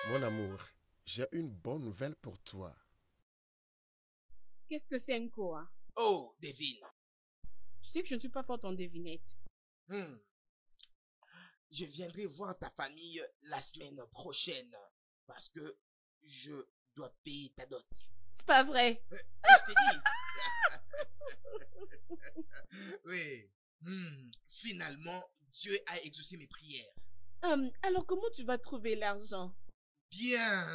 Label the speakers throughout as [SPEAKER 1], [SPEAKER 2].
[SPEAKER 1] Mon amour, j'ai une bonne nouvelle pour toi.
[SPEAKER 2] Qu'est-ce que c'est un quoi?
[SPEAKER 3] Oh, devine.
[SPEAKER 2] Tu sais que je ne suis pas forte en devinette.
[SPEAKER 3] Hmm. Je viendrai voir ta famille la semaine prochaine parce que je dois payer ta dot.
[SPEAKER 2] C'est pas vrai.
[SPEAKER 3] Je t'ai dit. Oui. Finalement, Dieu a exaucé mes prières.
[SPEAKER 2] Alors comment tu vas trouver l'argent?
[SPEAKER 3] Bien,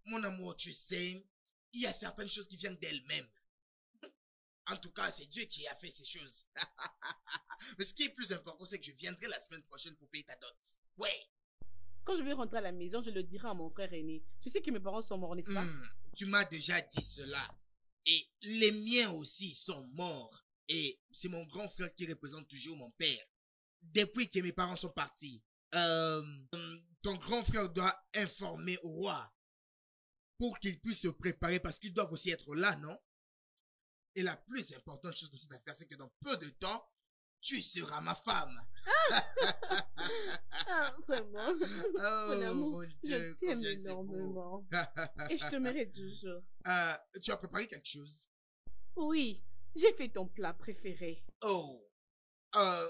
[SPEAKER 3] mon amour, tu sais, il y a certaines choses qui viennent d'elles-mêmes. En tout cas, c'est Dieu qui a fait ces choses. Mais ce qui est plus important, c'est que je viendrai la semaine prochaine pour payer ta dot. Ouais.
[SPEAKER 2] Quand je vais rentrer à la maison, je le dirai à mon frère aîné. Tu sais que mes parents sont morts, n'est-ce pas?
[SPEAKER 3] Tu m'as déjà dit cela. Et les miens aussi sont morts. Et c'est mon grand frère qui représente toujours mon père. Depuis que mes parents sont partis, ton grand frère doit informer au roi pour qu'il puisse se préparer parce qu'ils doivent aussi être là, non? Et la plus importante chose de cette affaire, c'est que dans peu de temps, tu seras ma femme.
[SPEAKER 2] Ah, vraiment. Mon amour,
[SPEAKER 3] mon
[SPEAKER 2] je
[SPEAKER 3] Dieu,
[SPEAKER 2] t'aime
[SPEAKER 3] combien c'est beau.
[SPEAKER 2] énormément. Et je te mérite toujours.
[SPEAKER 3] Tu as préparé quelque chose?
[SPEAKER 2] Oui, j'ai fait ton plat préféré.
[SPEAKER 3] Oh,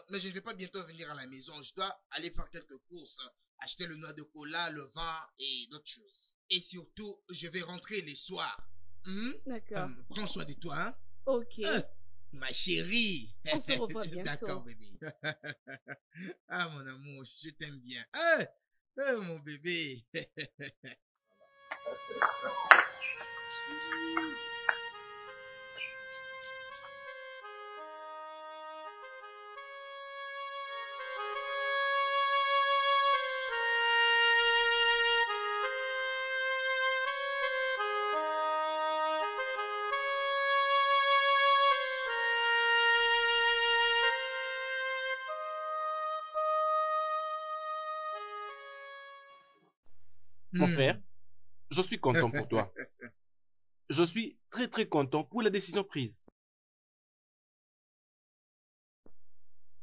[SPEAKER 3] mais je ne vais pas bientôt venir à la maison. Je dois aller faire quelques courses, acheter le noix de cola, le vin et d'autres choses. Et surtout, je vais rentrer les soirs.
[SPEAKER 2] D'accord.
[SPEAKER 3] Prends soin de toi, hein?
[SPEAKER 2] Ok.
[SPEAKER 3] Ma chérie.
[SPEAKER 2] On se revoit bientôt.
[SPEAKER 3] D'accord, bébé. Ah, mon amour, je t'aime bien. Mon bébé.
[SPEAKER 4] Mon frère, je suis content pour toi. Je suis très très content pour la décision prise.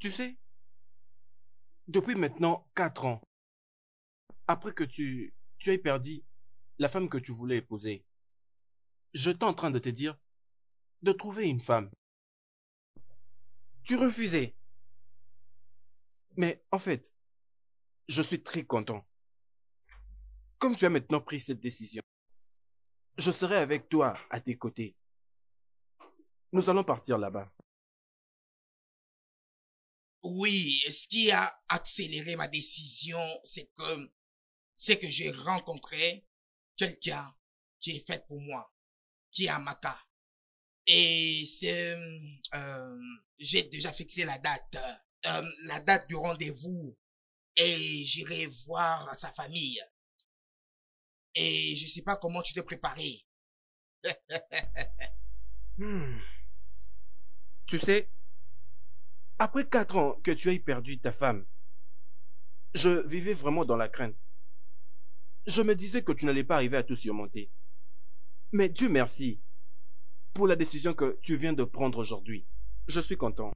[SPEAKER 4] Tu sais, depuis maintenant 4 ans, après que tu aies perdu la femme que tu voulais épouser, j'étais en train de te dire de trouver une femme. Tu refusais. Mais en fait, je suis très content. Comme tu as maintenant pris cette décision, je serai avec toi à tes côtés. Nous allons partir là-bas.
[SPEAKER 3] Oui, ce qui a accéléré ma décision, c'est que j'ai rencontré quelqu'un qui est fait pour moi, qui est à Maka. Et j'ai déjà fixé la date du rendez-vous, et j'irai voir sa famille. Et je sais pas comment tu t'es préparé.
[SPEAKER 4] Tu sais, après 4 ans que tu aies perdu ta femme, je vivais vraiment dans la crainte. Je me disais que tu n'allais pas arriver à tout surmonter. Mais Dieu merci pour la décision que tu viens de prendre aujourd'hui. Je suis content.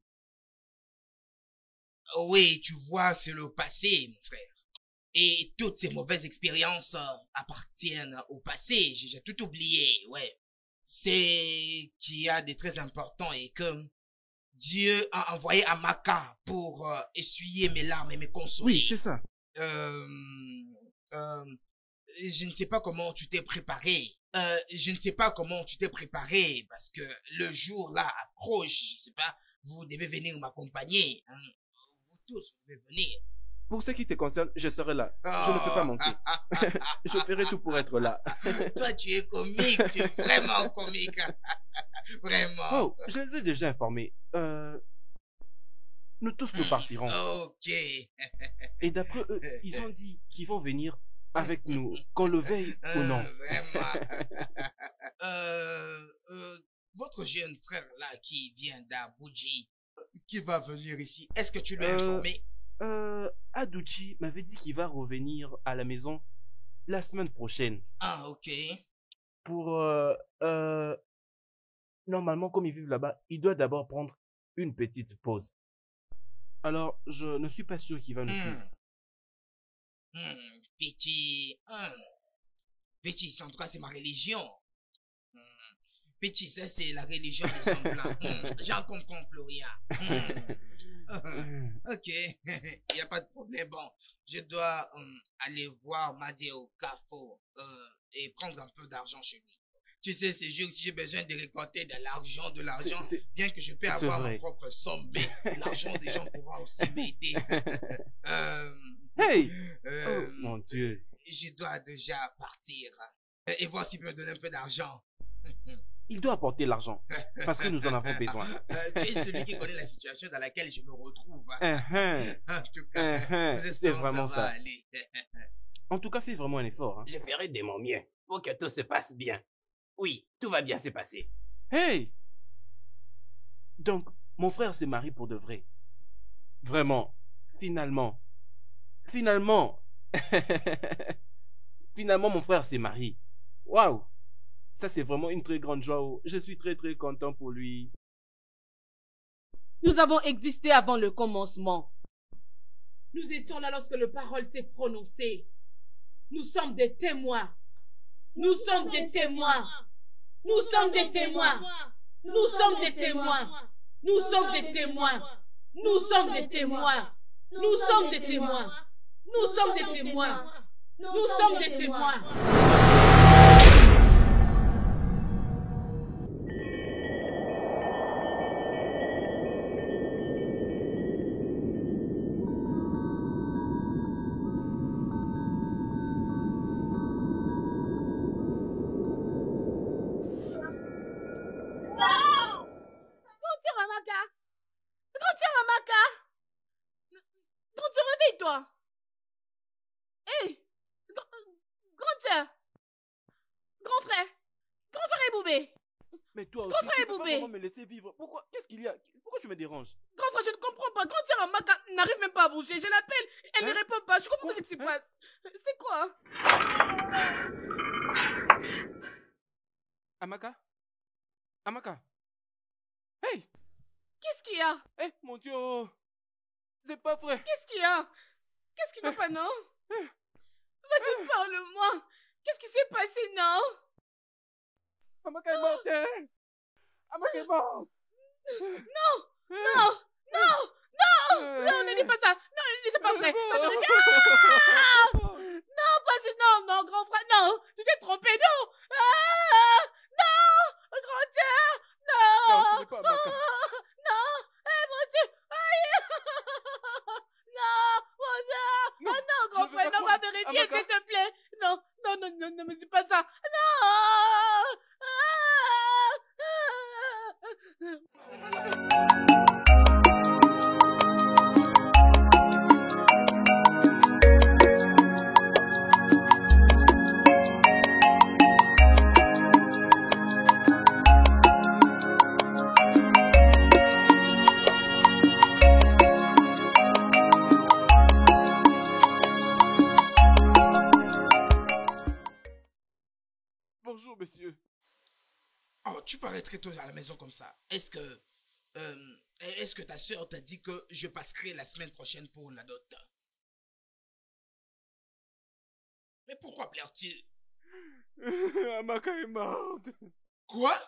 [SPEAKER 3] Oui, tu vois, c'est le passé, mon frère. Et toutes ces mauvaises expériences appartiennent au passé. J'ai tout oublié, ouais. C'est qu'il y a des très importants et que Dieu a envoyé Amaka pour essuyer mes larmes et me consoler.
[SPEAKER 4] Oui, c'est ça.
[SPEAKER 3] Euh, euh, je ne sais pas comment tu t'es préparé. Je ne sais pas comment tu t'es préparé parce que le jour là approche. Je sais pas, vous devez venir m'accompagner, hein. Vous tous, vous devez venir.
[SPEAKER 4] Pour ce qui te concerne, je serai là. Je ne peux pas manquer. Je ferai tout pour être là.
[SPEAKER 3] Toi, tu es comique, tu es vraiment comique. Vraiment.
[SPEAKER 4] Oh, je les ai déjà informés. Nous tous nous partirons.
[SPEAKER 3] Ok.
[SPEAKER 4] Et d'après eux, ils ont dit qu'ils vont venir avec nous, qu'on le veuille ou non.
[SPEAKER 3] Vraiment. Votre jeune frère là qui vient d'Abuja, qui va venir ici, est-ce que tu lui as informé?
[SPEAKER 4] Aduchi m'avait dit qu'il va revenir à la maison la semaine prochaine.
[SPEAKER 3] Ah, ok.
[SPEAKER 4] Pour, normalement, comme ils vivent là-bas, il doit d'abord prendre une petite pause. Alors, je ne suis pas sûr qu'il va nous suivre.
[SPEAKER 3] Petit, petit, en tout cas, c'est ma religion. Petit, ça, c'est la religion des semblants. J'en comprends plus rien. Ok, il n'y a pas de problème. Bon, je dois aller voir Madi au Carrefour et prendre un peu d'argent chez lui. Tu sais, ces jours, si j'ai besoin de récolter de l'argent, bien que je peux avoir ma propre somme, mais l'argent des gens pourra aussi m'aider.
[SPEAKER 4] Hey! Oh, mon Dieu.
[SPEAKER 3] Je dois déjà partir et voir s'il peut me donner un peu d'argent.
[SPEAKER 4] Il doit apporter l'argent, parce que nous en avons besoin.
[SPEAKER 3] Tu es celui qui connaît la situation dans laquelle je me retrouve. En tout cas,
[SPEAKER 4] c'est vraiment ça. En tout cas, fais vraiment un effort. Hein.
[SPEAKER 5] Je ferai de mon mieux pour que tout se passe bien. Oui, tout va bien se passer.
[SPEAKER 4] Hey! Donc, mon frère s'est marié pour de vrai. Vraiment. Finalement. Finalement, mon frère s'est marié. Waouh! Ça, c'est vraiment une très grande joie. Je suis très, très content pour lui.
[SPEAKER 2] Nous avons existé avant le commencement. Nous étions là lorsque la parole s'est prononcée. Nous sommes des témoins. Nous sommes des témoins. Nous sommes des témoins. Nous sommes des témoins. Nous sommes des témoins. Nous sommes des témoins. Nous sommes des témoins. Nous sommes des témoins. Nous sommes des témoins. Réveille-toi. Hé, grande sœur, grand frère Eboubé.
[SPEAKER 4] Mais toi aussi,
[SPEAKER 2] Grand frère
[SPEAKER 4] tu peux pas
[SPEAKER 2] Eboubé.
[SPEAKER 4] vraiment me laisser vivre. Pourquoi? Qu'est-ce qu'il y a? Pourquoi tu me déranges?
[SPEAKER 2] Grand frère, je ne comprends pas. Grande sœur Amaka n'arrive même pas à bouger. Je l'appelle, elle ne répond pas. Je comprends pas ce qui se passe. C'est quoi?
[SPEAKER 4] Amaka? Hey!
[SPEAKER 2] Qu'est-ce qu'il y a?
[SPEAKER 4] Eh, mon Dieu! C'est pas vrai!
[SPEAKER 2] Qu'est-ce qu'il y a? Qu'est-ce qui ne va pas, non? Vas-y, parle-moi. Qu'est-ce qui s'est passé, non?
[SPEAKER 4] Amaka est morte! Amaka est morte!
[SPEAKER 2] Non, ne dis pas ça. Non, c'est pas vrai. Non, non, grand frère, non. Tu t'es trompé, non. Non, grand sœur, non.
[SPEAKER 4] Non, ce n'est pas Amaka.
[SPEAKER 2] Non, mon Dieu. Aïe. Non, mon sœur.
[SPEAKER 4] Non,
[SPEAKER 2] Oh non, grand
[SPEAKER 4] je veux
[SPEAKER 2] frère,
[SPEAKER 4] pas
[SPEAKER 2] non, va
[SPEAKER 4] croire.
[SPEAKER 2] vérifier,
[SPEAKER 4] Amaka.
[SPEAKER 2] s'il te plaît. Non, ne me dis pas ça. Non.
[SPEAKER 4] Bonjour, monsieur.
[SPEAKER 3] Oh, tu parais très tôt à la maison comme ça. Est-ce que ta soeur t'a dit que je passerai la semaine prochaine pour la dot? Mais pourquoi pleures-tu?
[SPEAKER 4] Amaka est morte.
[SPEAKER 3] Quoi?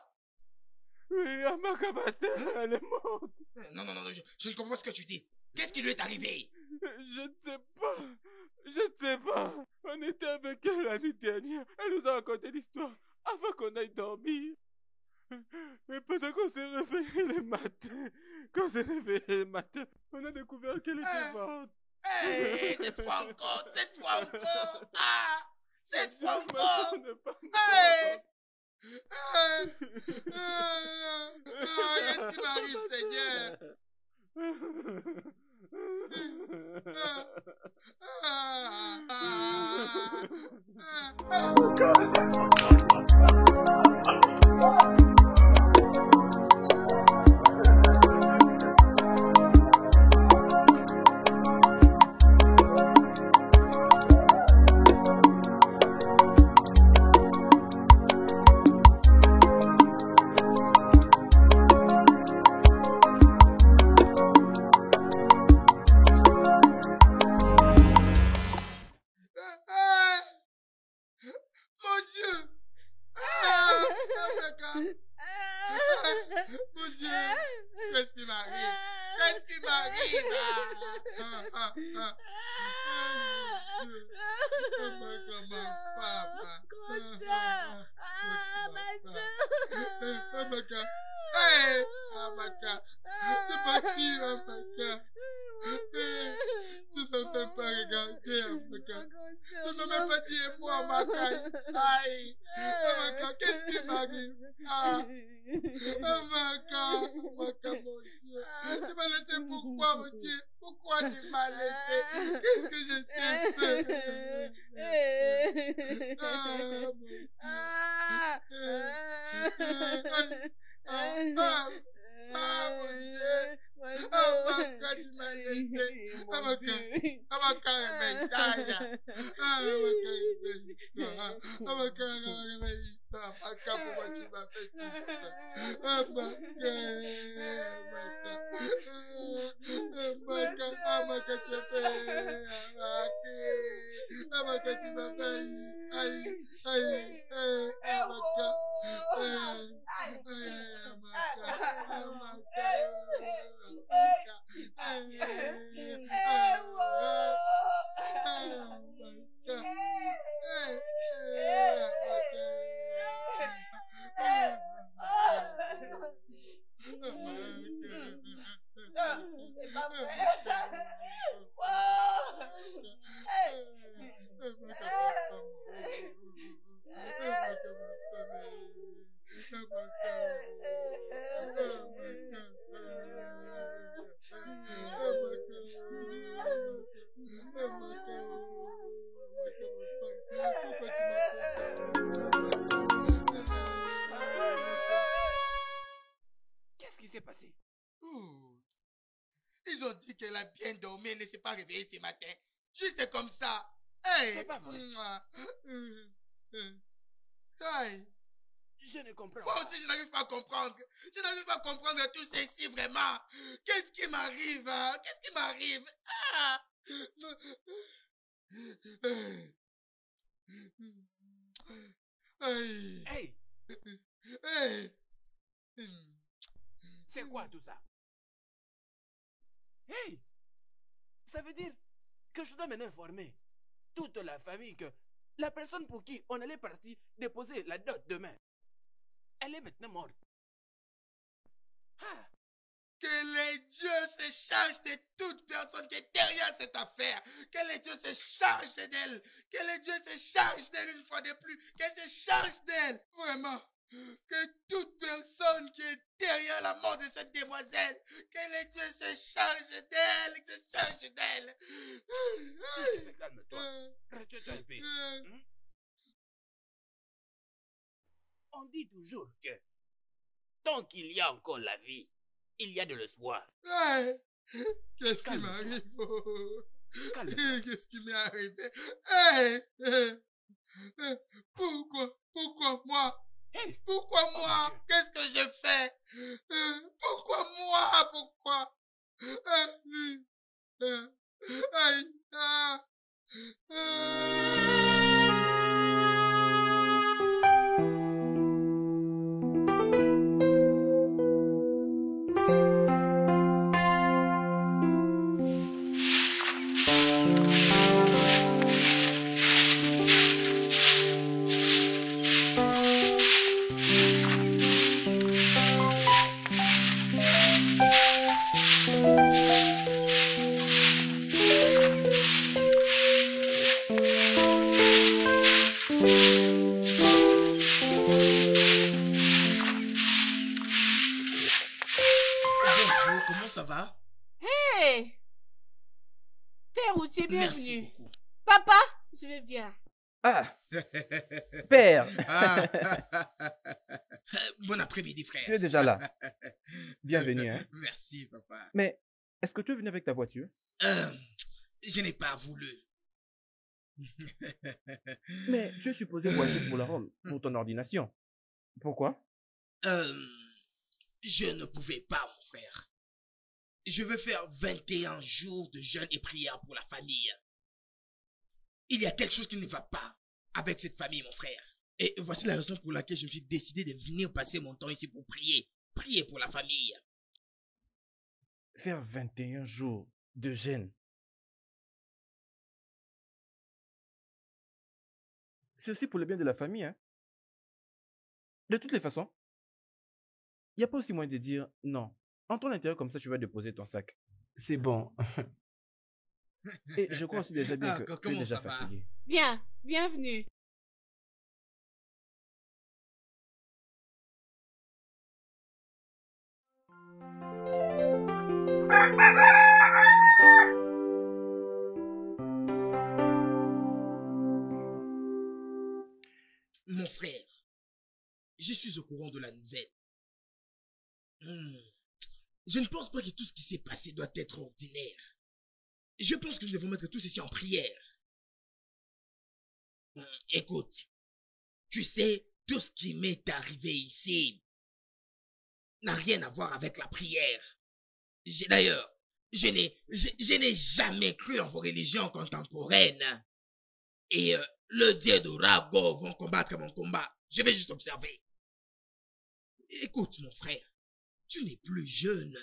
[SPEAKER 4] Oui, Amaka, ma sœur, elle est morte.
[SPEAKER 3] Non, je ne comprends pas ce que tu dis. Qu'est-ce qui lui est arrivé?
[SPEAKER 4] Je ne sais pas. Je ne sais pas. On était avec elle l'année dernière. Elle nous a raconté l'histoire avant qu'on aille dormir. Mais pendant qu'on s'est réveillé le matin, on a découvert qu'elle était morte.
[SPEAKER 3] Hey, cette fois encore. Ah, cette fois
[SPEAKER 4] Ma sœur
[SPEAKER 3] encore.
[SPEAKER 4] n'est pas morte.
[SPEAKER 3] Hey. Qu'est-ce qui m'arrive, Seigneur? Dieu, qu'est-ce qui m'arrive? Qu'est-ce qui m'arrive? Ma femme. Amaka. Hey, Amaka. C'est parti, Amaka. Tu ne me fais pas regarder, Amaka. Tu ne me fais pas dire moi, Amaka. Aïe. Amaka, qu'est-ce qui m'arrive? Amaka, Amaka, mon Dieu. Tu m'as laissé pourquoi, mon Dieu? Pourquoi tu m'as laissé? Qu'est-ce que je t'ai fait? Mon Dieu. Amaka, tu m'as laissé. Amaka, réveille-toi. Amaka, réveille-toi. Amaka, réveille-toi. Amaka, pourquoi tu m'as fait tout ça? Amaka, Amaka, tu as fait. Amaka, tu m'as fait. Aïe, Amaka.
[SPEAKER 5] Qu'est-ce qui s'est passé?
[SPEAKER 3] Ils ont dit qu'elle a bien dormi et ne s'est pas réveillée ce matin. Juste comme ça. Hey.
[SPEAKER 5] C'est pas vrai.
[SPEAKER 3] Hey.
[SPEAKER 5] Je ne comprends
[SPEAKER 3] Moi
[SPEAKER 5] pas.
[SPEAKER 3] aussi, je n'arrive pas à comprendre. Je n'arrive pas à comprendre tout ceci, vraiment. Qu'est-ce qui m'arrive? Qu'est-ce qui m'arrive? Hey.
[SPEAKER 5] Hey,
[SPEAKER 3] Hey.
[SPEAKER 5] c'est quoi tout ça? Hey, ça veut dire que je dois maintenant informer toute la famille que la personne pour qui on allait partir déposer la dot demain, elle est maintenant morte. Ah,
[SPEAKER 3] Que les dieux se chargent de toute personne qui est derrière cette affaire. Que les dieux se chargent d'elle. Que les dieux se chargent d'elle une fois de plus. Qu'elle se charge d'elle. Vraiment. Que toute personne qui est derrière la mort de cette demoiselle, que les dieux se chargent d'elle, se chargent d'elle.
[SPEAKER 5] s'il te plaît, calme-toi. Retiens-toi un peu. Hein? On dit toujours que tant qu'il y a encore la vie, il y a de l'espoir.
[SPEAKER 3] Hey, qu'est-ce qui
[SPEAKER 5] Calme-toi.
[SPEAKER 3] m'arrive?
[SPEAKER 5] Calme-toi.
[SPEAKER 3] Qu'est-ce qui m'est arrivé? Hey, pourquoi moi?
[SPEAKER 5] Hey,
[SPEAKER 3] Pourquoi
[SPEAKER 5] Oh,
[SPEAKER 3] moi?
[SPEAKER 5] mon Dieu.
[SPEAKER 3] Qu'est-ce que j'ai fait? Pourquoi moi? Pourquoi? Aïe, Bonjour, comment ça va?
[SPEAKER 2] Hey! Père Routier,
[SPEAKER 3] Merci
[SPEAKER 2] bienvenue.
[SPEAKER 3] beaucoup.
[SPEAKER 2] Papa, je vais bien.
[SPEAKER 4] Ah, père,
[SPEAKER 3] Bon après-midi,
[SPEAKER 4] tu
[SPEAKER 3] frère.
[SPEAKER 4] es déjà là. Bienvenue, hein.
[SPEAKER 3] Merci, papa.
[SPEAKER 4] Mais est-ce que tu es venu avec ta voiture?
[SPEAKER 3] Je n'ai pas voulu.
[SPEAKER 4] Mais tu es supposé voyager pour la Rome, pour ton ordination. Pourquoi?
[SPEAKER 3] Je ne pouvais pas, mon frère. Je veux faire 21 jours de jeûne et prière pour la famille. Il y a quelque chose qui ne va pas avec cette famille, mon frère. Et voici la raison pour laquelle je me suis décidé de venir passer mon temps ici pour prier. Priez pour la famille.
[SPEAKER 4] Faire 21 jours de jeûne. C'est aussi pour le bien de la famille, hein. De toutes les façons, il n'y a pas aussi moyen de dire non. Entre à l'intérieur comme ça, tu vas déposer ton sac. C'est bon. Et je crois aussi déjà bien
[SPEAKER 3] Ah,
[SPEAKER 4] que tu es
[SPEAKER 3] comment
[SPEAKER 4] déjà
[SPEAKER 3] ça va?
[SPEAKER 4] fatigué.
[SPEAKER 2] Bien, bienvenue.
[SPEAKER 3] Mon frère, je suis au courant de la nouvelle. Je ne pense pas que tout ce qui s'est passé doit être ordinaire. Je pense que nous devons mettre tout ceci en prière. Écoute, tu sais, tout ce qui m'est arrivé ici n'a rien à voir avec la prière. D'ailleurs, je n'ai jamais cru en vos religions contemporaines. Et le dieu d'Urago vont combattre mon combat. Je vais juste observer. Écoute, mon frère, tu n'es plus jeune.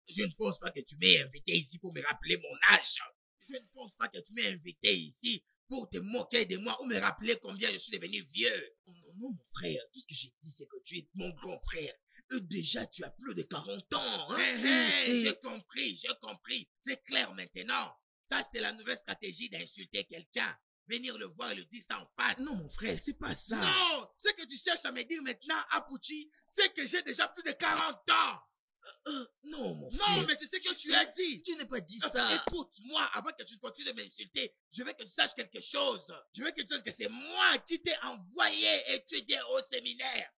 [SPEAKER 3] Je ne pense pas que tu m'aies invité ici pour me rappeler mon âge. Je ne pense pas que tu m'aies invité ici pour te moquer de moi ou me rappeler combien je suis devenu vieux. Non, mon frère, tout ce que j'ai dit, c'est que tu es mon grand frère. Déjà, tu as plus de 40 ans. Hein? J'ai compris. C'est clair maintenant. Ça, c'est la nouvelle stratégie d'insulter quelqu'un. Venir le voir et lui dire ça en face. Non, mon frère, c'est pas ça. Non, ce que tu cherches à me dire maintenant, Apuchi, c'est que j'ai déjà plus de 40 ans. Non, mon frère. Non, mais c'est ce que tu as dit. Tu n'as pas dit ça. Écoute-moi, avant que tu continues de m'insulter, je veux que tu saches quelque chose. Je veux que tu saches que c'est moi qui t'ai envoyé étudier au séminaire.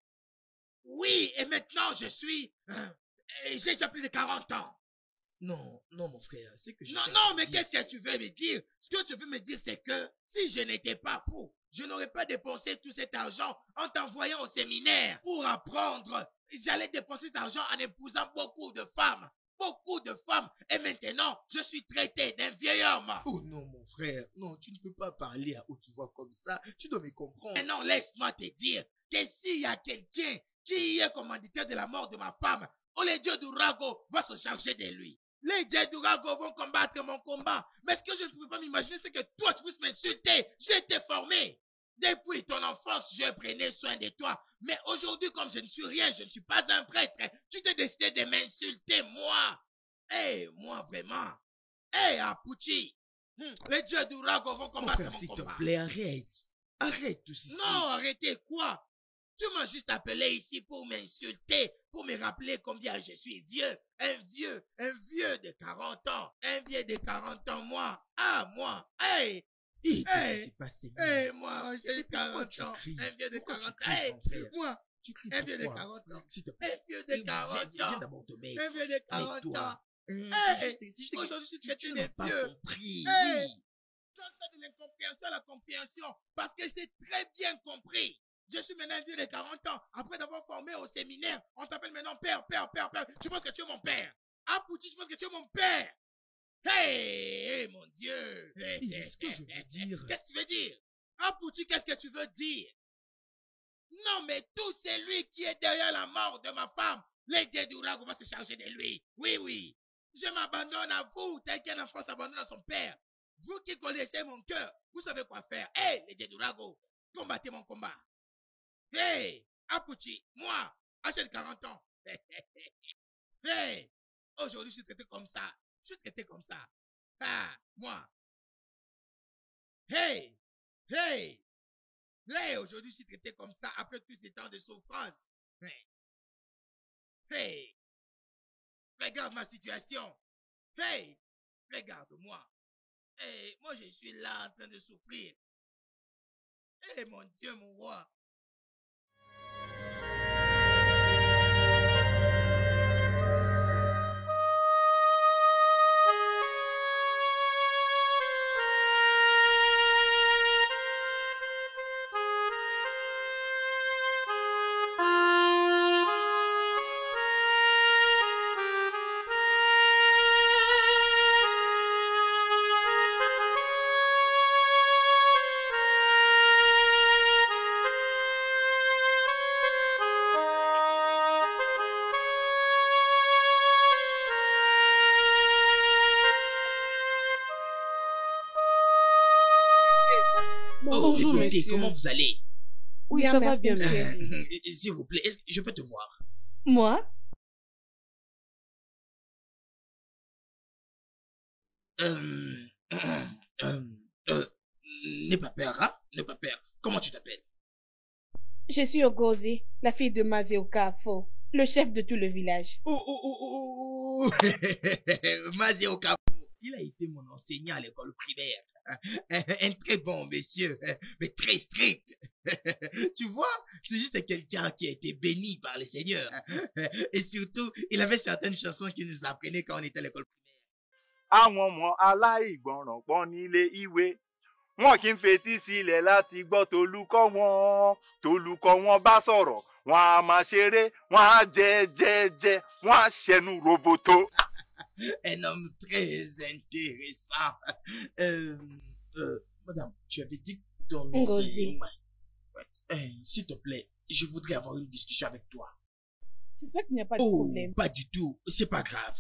[SPEAKER 3] Oui, et maintenant j'ai déjà plus de 40 ans. Non, mon frère, c'est que je Non, mais qu'est-ce que tu veux me dire? Ce que tu veux me dire, c'est que si je n'étais pas fou, je n'aurais pas dépensé tout cet argent en t'envoyant au séminaire pour apprendre. J'allais dépenser cet argent en épousant beaucoup de femmes. Et maintenant, je suis traité d'un vieil homme. Oh non, mon frère. Non, tu ne peux pas parler à haute voix comme ça. Tu dois me comprendre. Mais non, laisse-moi te dire que s'il y a quelqu'un qui est commanditaire de la mort de ma femme, les dieux d'Urago vont se charger de lui. Les dieux d'Urago vont combattre mon combat. Mais ce que je ne peux pas m'imaginer, c'est que toi, tu puisses m'insulter. J'ai été formé. Depuis ton enfance, je prenais soin de toi. Mais aujourd'hui, comme je ne suis rien, je ne suis pas un prêtre, tu t'es décidé de m'insulter, moi. Moi, vraiment. Apuchi. Les dieux d'Urago vont combattre mon combat. S'il te plaît, arrête. Arrête tout ceci. Non, arrêtez quoi? Tu m'as juste appelé ici pour m'insulter, pour me rappeler combien je suis vieux. Un vieux de 40 ans. Un vieux de 40 ans, moi. Moi. Moi, j'ai 40 ans. Un vieux de 40 ans. Moi, un vieux de 40 ans. Un vieux de 40 ans. Un vieux de 40 ans. Aujourd'hui, je suis traité de vieux. Oui. Ça de l'incompréhension à la compréhension. Parce que je t'ai très bien compris. Je suis maintenant un vieux de 40 ans. Après d'avoir formé au séminaire, on t'appelle maintenant père. Tu penses que tu es mon père? Apuchi, tu penses que tu es mon père? Mon Dieu. Qu'est-ce que je veux dire? Qu'est-ce que tu veux dire? Apuchi, qu'est-ce que tu veux dire? Non, mais tout c'est lui qui est derrière la mort de ma femme. Les dieux d'Urago vont se charger de lui. Oui. Je m'abandonne à vous, tel qu'un enfant s'abandonne à son père. Vous qui connaissez mon cœur, vous savez quoi faire. Les dieux d'Urago, combattez mon combat. Apuchi, moi, j'ai 40 ans. Aujourd'hui, je suis traité comme ça. Moi. Aujourd'hui, je suis traité comme ça après tous ces temps de souffrance. Regarde ma situation. Regarde-moi. Moi, je suis là en train de souffrir. Mon Dieu, mon roi. Oh,
[SPEAKER 2] Bonjour,
[SPEAKER 3] écoutez,
[SPEAKER 2] monsieur.
[SPEAKER 3] comment vous allez?
[SPEAKER 5] Oui,
[SPEAKER 2] Bien,
[SPEAKER 5] ça va
[SPEAKER 2] merci,
[SPEAKER 5] bien,
[SPEAKER 2] monsieur.
[SPEAKER 5] merci.
[SPEAKER 3] S'il vous plaît, est-ce que je peux te voir?
[SPEAKER 2] Moi?
[SPEAKER 3] Euh, euh, euh, N'aie pas peur, hein? N'aie pas peur. Comment tu t'appelles?
[SPEAKER 2] Je suis Ogozi, la fille de Mazeo Kafo, le chef de tout le village.
[SPEAKER 3] Oh. Mazio Kapo. Il a été mon enseignant à l'école primaire. Un très bon monsieur, mais très strict. Tu vois, c'est juste quelqu'un qui a été béni par le Seigneur. Et surtout, il avait certaines chansons qu'il nous apprenait quand on était à l'école primaire.
[SPEAKER 6] àwọn ọmọ aláìgbọràn pọ̀ nílé ìwé wọn kì í fetí sílẹ̀ láti gbọ́ tolùkọ́ wọn bá sọ̀rọ̀ wọn á máa ṣeré wọn á jẹ wọn á ṣẹnu roboto.
[SPEAKER 3] Un homme très intéressant. Madame, tu avais dit que ton nom
[SPEAKER 2] Ngozi.
[SPEAKER 3] c'est... Ouais. S'il te plaît, je voudrais avoir une discussion avec toi.
[SPEAKER 2] J'espère qu'il n'y a pas de
[SPEAKER 3] Oh,
[SPEAKER 2] problème.
[SPEAKER 3] pas du tout. C'est pas grave.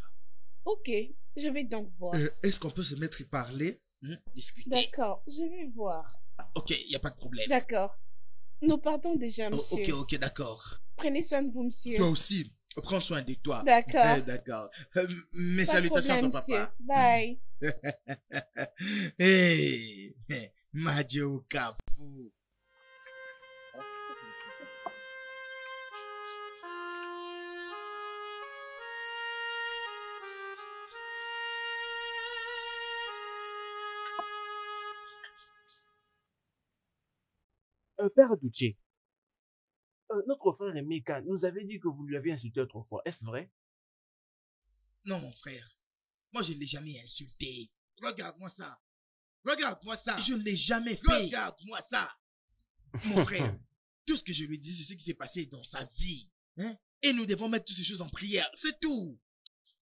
[SPEAKER 2] Ok, je vais donc voir.
[SPEAKER 1] Est-ce qu'on peut se mettre et parler?
[SPEAKER 3] Discuter.
[SPEAKER 2] D'accord, je vais voir.
[SPEAKER 3] Ok, il n'y a pas de problème.
[SPEAKER 2] D'accord. Nous partons déjà,
[SPEAKER 3] Oh,
[SPEAKER 2] monsieur.
[SPEAKER 3] ok, d'accord.
[SPEAKER 2] Prenez soin de vous, monsieur.
[SPEAKER 1] Toi aussi.
[SPEAKER 3] Prends soin de toi.
[SPEAKER 2] D'accord.
[SPEAKER 3] D'accord. Mes
[SPEAKER 2] Pas de
[SPEAKER 3] salutations
[SPEAKER 2] problème,
[SPEAKER 3] à ton
[SPEAKER 2] monsieur.
[SPEAKER 3] papa.
[SPEAKER 2] Bye.
[SPEAKER 3] Hey, Majo Kafu.
[SPEAKER 5] Père Adouché, notre frère Emeka nous avait dit que vous lui aviez insulté autrefois. Est-ce vrai?
[SPEAKER 3] Non, mon frère. Moi, je ne l'ai jamais insulté. Regarde-moi ça. Regarde-moi ça. Je ne l'ai jamais fait. Regarde-moi ça. Mon frère, tout ce que je lui dis, c'est ce qui s'est passé dans sa vie. Hein? Et nous devons mettre toutes ces choses en prière. C'est tout.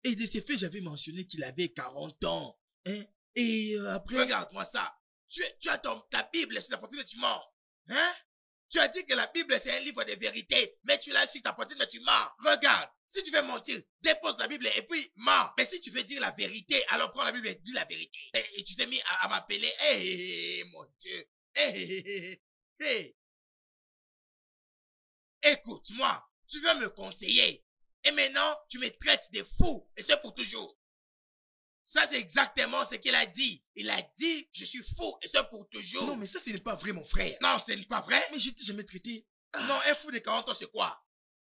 [SPEAKER 3] Et de ces faits, j'avais mentionné qu'il avait 40 ans. Hein? Et après... Regarde-moi ça. Tu as ta Bible sur ta poitrine et tu mens. Hein? Tu as dit que la Bible, c'est un livre de vérité. Mais tu l'as sur ta poitrine et tu mens. Regarde. Si tu veux mentir, dépose la Bible et puis mens. Mais si tu veux dire la vérité, alors prends la Bible et dis la vérité. Et tu t'es mis à m'appeler. Hé, mon Dieu. Hé. Écoute-moi. Tu veux me conseiller. Et maintenant, tu me traites de fou. Et c'est pour toujours. Ça, c'est exactement ce qu'il a dit. Il a dit, je suis fou. Et c'est pour toujours. Non, mais ça, ce n'est pas vrai, mon frère. Non, ce n'est pas vrai. Mais je t'ai jamais traité. Non, un fou de 40 ans, c'est quoi?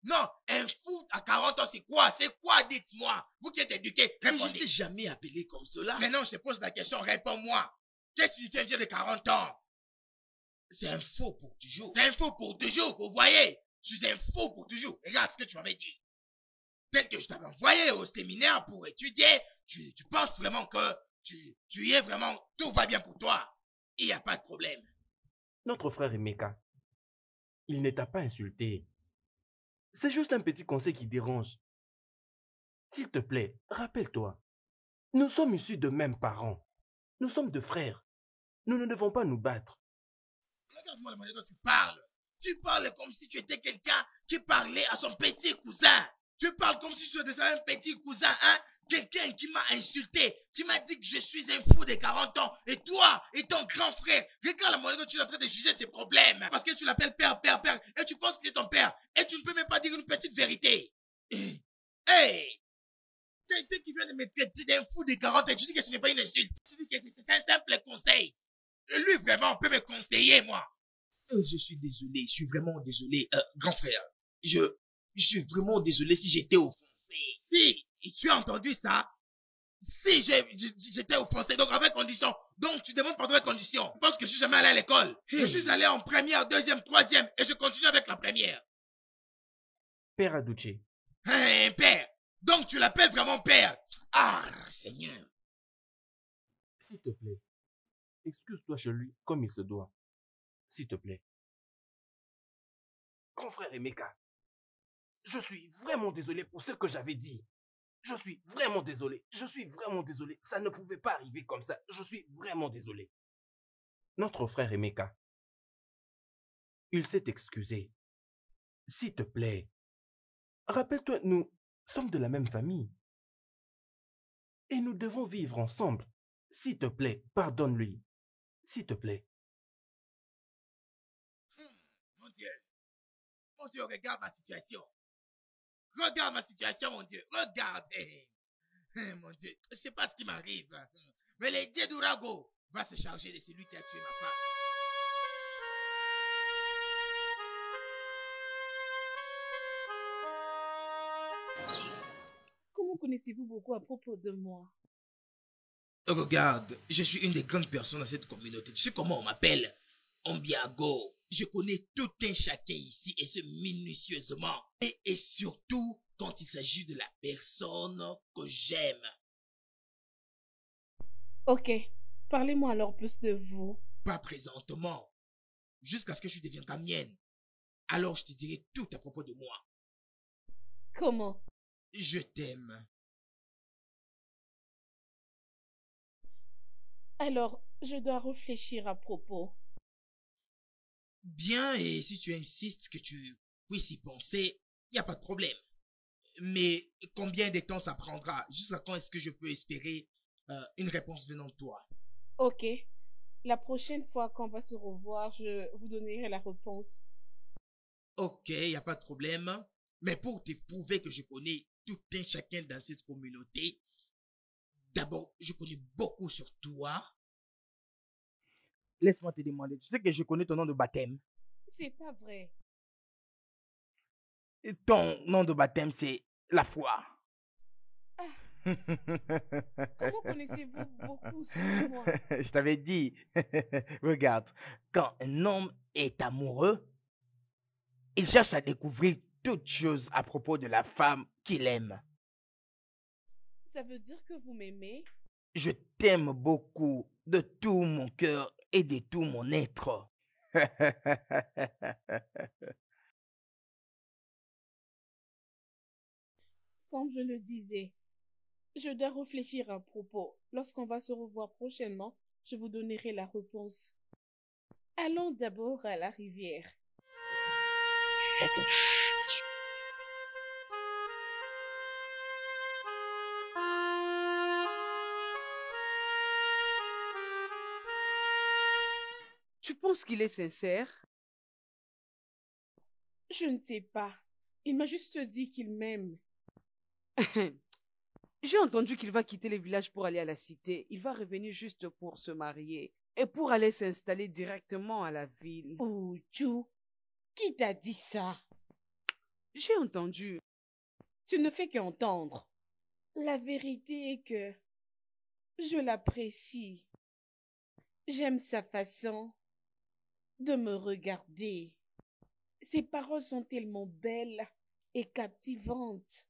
[SPEAKER 3] Non, un fou à 40 ans, c'est quoi? C'est quoi, dites-moi? Vous qui êtes éduqué, répondez. Mais je t'ai jamais appelé comme cela. Mais non, je te pose la question, réponds-moi. Qu'est-ce qui signifie un vieux de 40 ans? C'est un faux pour toujours. C'est un faux pour toujours, vous voyez? Je suis un faux pour toujours. Regarde ce que tu m'avais dit. Tel que je t'avais envoyé au séminaire pour étudier, tu penses vraiment que tu y es vraiment, tout va bien pour toi. Il n'y a pas de problème.
[SPEAKER 5] Notre frère Emeka, il ne t'a pas insulté. C'est juste un petit conseil qui dérange. S'il te plaît, rappelle-toi. Nous sommes issus de mêmes parents. Nous sommes de frères. Nous ne devons pas nous battre.
[SPEAKER 3] Regarde-moi la manière dont tu parles. Tu parles comme si tu étais quelqu'un qui parlait à son petit cousin. Tu parles comme si tu étais un petit cousin, hein? Quelqu'un qui m'a insulté, qui m'a dit que je suis un fou de 40 ans. Et toi, et ton grand frère, regarde la manière dont tu es en train de juger ses problèmes. Parce que tu l'appelles père. Et tu penses qu'il est ton père. Et tu ne peux même pas dire une petite vérité. Hey! Quelqu'un qui vient de me traiter d'un fou de 40 ans, tu dis que ce n'est pas une insulte. Tu dis que c'est un simple conseil. Et lui, vraiment, peut me conseiller, moi. Je suis désolé, je suis vraiment désolé, grand frère. Je suis vraiment désolé si j'étais offensé. Si tu as entendu ça, si j'étais offensé, donc avec condition. Donc tu demandes pardon avec condition. Parce que je suis jamais allé à l'école. Je suis allé en première, deuxième, troisième, et je continue avec la première.
[SPEAKER 5] Père Adouché.
[SPEAKER 3] Hein, père. Donc tu l'appelles vraiment père. Ah, Seigneur.
[SPEAKER 5] S'il te plaît, excuse-toi chez lui comme il se doit. S'il te plaît. Grand frère Emeka, je suis vraiment désolé pour ce que j'avais dit. Je suis vraiment désolé. Ça ne pouvait pas arriver comme ça. Je suis vraiment désolé. Notre frère Emeka, il s'est excusé. S'il te plaît, rappelle-toi, nous sommes de la même famille. Et nous devons vivre ensemble. S'il te plaît, pardonne-lui. S'il te plaît.
[SPEAKER 3] Mon Dieu, regarde ma situation. Regarde ma situation, mon Dieu. Regarde. Mon Dieu, je ne sais pas ce qui m'arrive. Mais les dieux d'Urago va se charger de celui qui a tué ma femme.
[SPEAKER 2] Comment connaissez-vous beaucoup à propos de moi?
[SPEAKER 3] Regarde, je suis une des grandes personnes dans cette communauté. Tu sais comment on m'appelle? Ombiago. Je connais tout un chacun ici et ce minutieusement. Et surtout quand il s'agit de la personne que j'aime.
[SPEAKER 2] Ok, parlez-moi alors plus de vous.
[SPEAKER 3] Pas présentement. Jusqu'à ce que tu deviennes ta mienne. Alors je te dirai tout à propos de moi.
[SPEAKER 2] Comment?
[SPEAKER 3] Je t'aime.
[SPEAKER 2] Alors, je dois réfléchir à propos.
[SPEAKER 3] Bien, et si tu insistes que tu puisses y penser, il n'y a pas de problème. Mais combien de temps ça prendra? Jusqu'à quand est-ce que je peux espérer une réponse venant de toi?
[SPEAKER 2] Ok, la prochaine fois qu'on va se revoir, je vous donnerai la réponse.
[SPEAKER 3] Ok, il n'y a pas de problème. Mais pour te prouver que je connais tout un chacun dans cette communauté, d'abord, je connais beaucoup sur toi.
[SPEAKER 6] Laisse-moi te demander, tu sais que je connais ton nom de baptême.
[SPEAKER 2] C'est pas vrai.
[SPEAKER 6] Et ton nom de baptême, c'est la foi.
[SPEAKER 2] Comment connaissez-vous beaucoup sur moi?
[SPEAKER 6] Je t'avais dit, regarde, quand un homme est amoureux, il cherche à découvrir toutes choses à propos de la femme qu'il aime.
[SPEAKER 2] Ça veut dire que vous m'aimez?
[SPEAKER 6] Je t'aime beaucoup de tout mon cœur et de tout mon être.
[SPEAKER 2] Comme je le disais, je dois réfléchir à propos. Lorsqu'on va se revoir prochainement, je vous donnerai la réponse. Allons d'abord à la rivière.
[SPEAKER 7] Tu penses qu'il est sincère?
[SPEAKER 2] Je ne sais pas. Il m'a juste dit qu'il m'aime.
[SPEAKER 7] J'ai entendu qu'il va quitter le village pour aller à la cité. Il va revenir juste pour se marier et pour aller s'installer directement à la ville.
[SPEAKER 2] Oh, Chou, qui t'a dit ça?
[SPEAKER 7] J'ai entendu.
[SPEAKER 2] Tu ne fais qu'entendre. La vérité est que je l'apprécie. J'aime sa façon de me regarder. Ses paroles sont tellement belles et captivantes.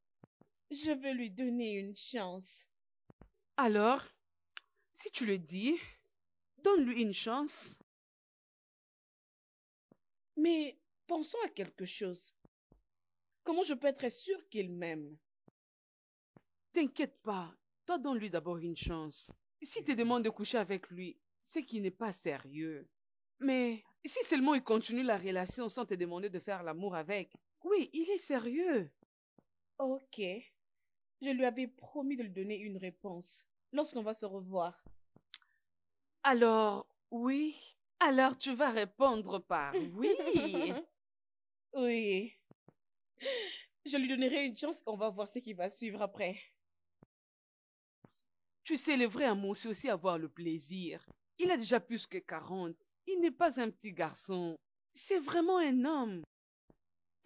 [SPEAKER 2] Je veux lui donner une chance.
[SPEAKER 7] Alors, si tu le dis, donne-lui une chance.
[SPEAKER 2] Mais pensons à quelque chose. Comment je peux être sûre qu'il m'aime?
[SPEAKER 7] T'inquiète pas, toi donne-lui d'abord une chance. Si te demande de coucher avec lui, c'est qu'il n'est pas sérieux. Mais si seulement il continue la relation sans te demander de faire l'amour avec, oui, il est sérieux.
[SPEAKER 2] Ok. Je lui avais promis de lui donner une réponse lorsqu'on va se revoir.
[SPEAKER 7] Alors, oui. Alors tu vas répondre par oui.
[SPEAKER 2] Oui. Je lui donnerai une chance et on va voir ce qui va suivre après.
[SPEAKER 7] Tu sais, le vrai amour, c'est aussi avoir le plaisir. Il a déjà plus que 40. Il n'est pas un petit garçon. C'est vraiment un homme.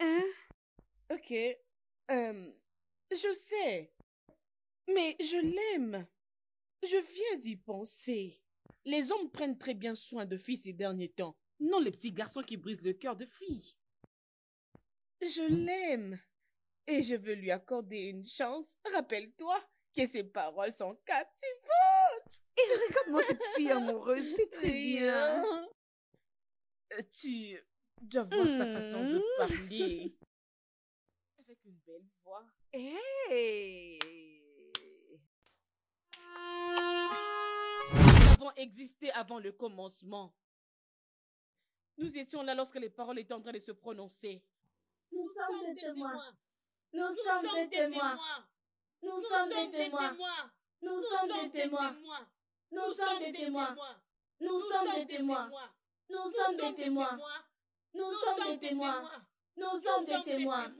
[SPEAKER 7] Hein?
[SPEAKER 2] Ok. Je sais. Mais je l'aime. Je viens d'y penser. Les hommes prennent très bien soin de filles ces derniers temps. Non les petits garçons qui brisent le cœur de filles. Je l'aime. Et je veux lui accorder une chance. Rappelle-toi que ses paroles sont captivantes.
[SPEAKER 7] Et regarde-moi cette fille amoureuse, c'est très bien.
[SPEAKER 2] Tu dois voir sa façon de parler. Avec une belle voix.
[SPEAKER 7] Hey!
[SPEAKER 2] Nous avons existé avant le commencement. Nous étions là lorsque les paroles étaient en train de se prononcer.
[SPEAKER 8] Nous sommes des témoins. Nous sommes des témoins. Nous sommes des témoins. Nous sommes des témoins. Nous sommes des témoins. Nous sommes des témoins. Nous sommes des témoins. Nous sommes des témoins. Nous sommes des témoins.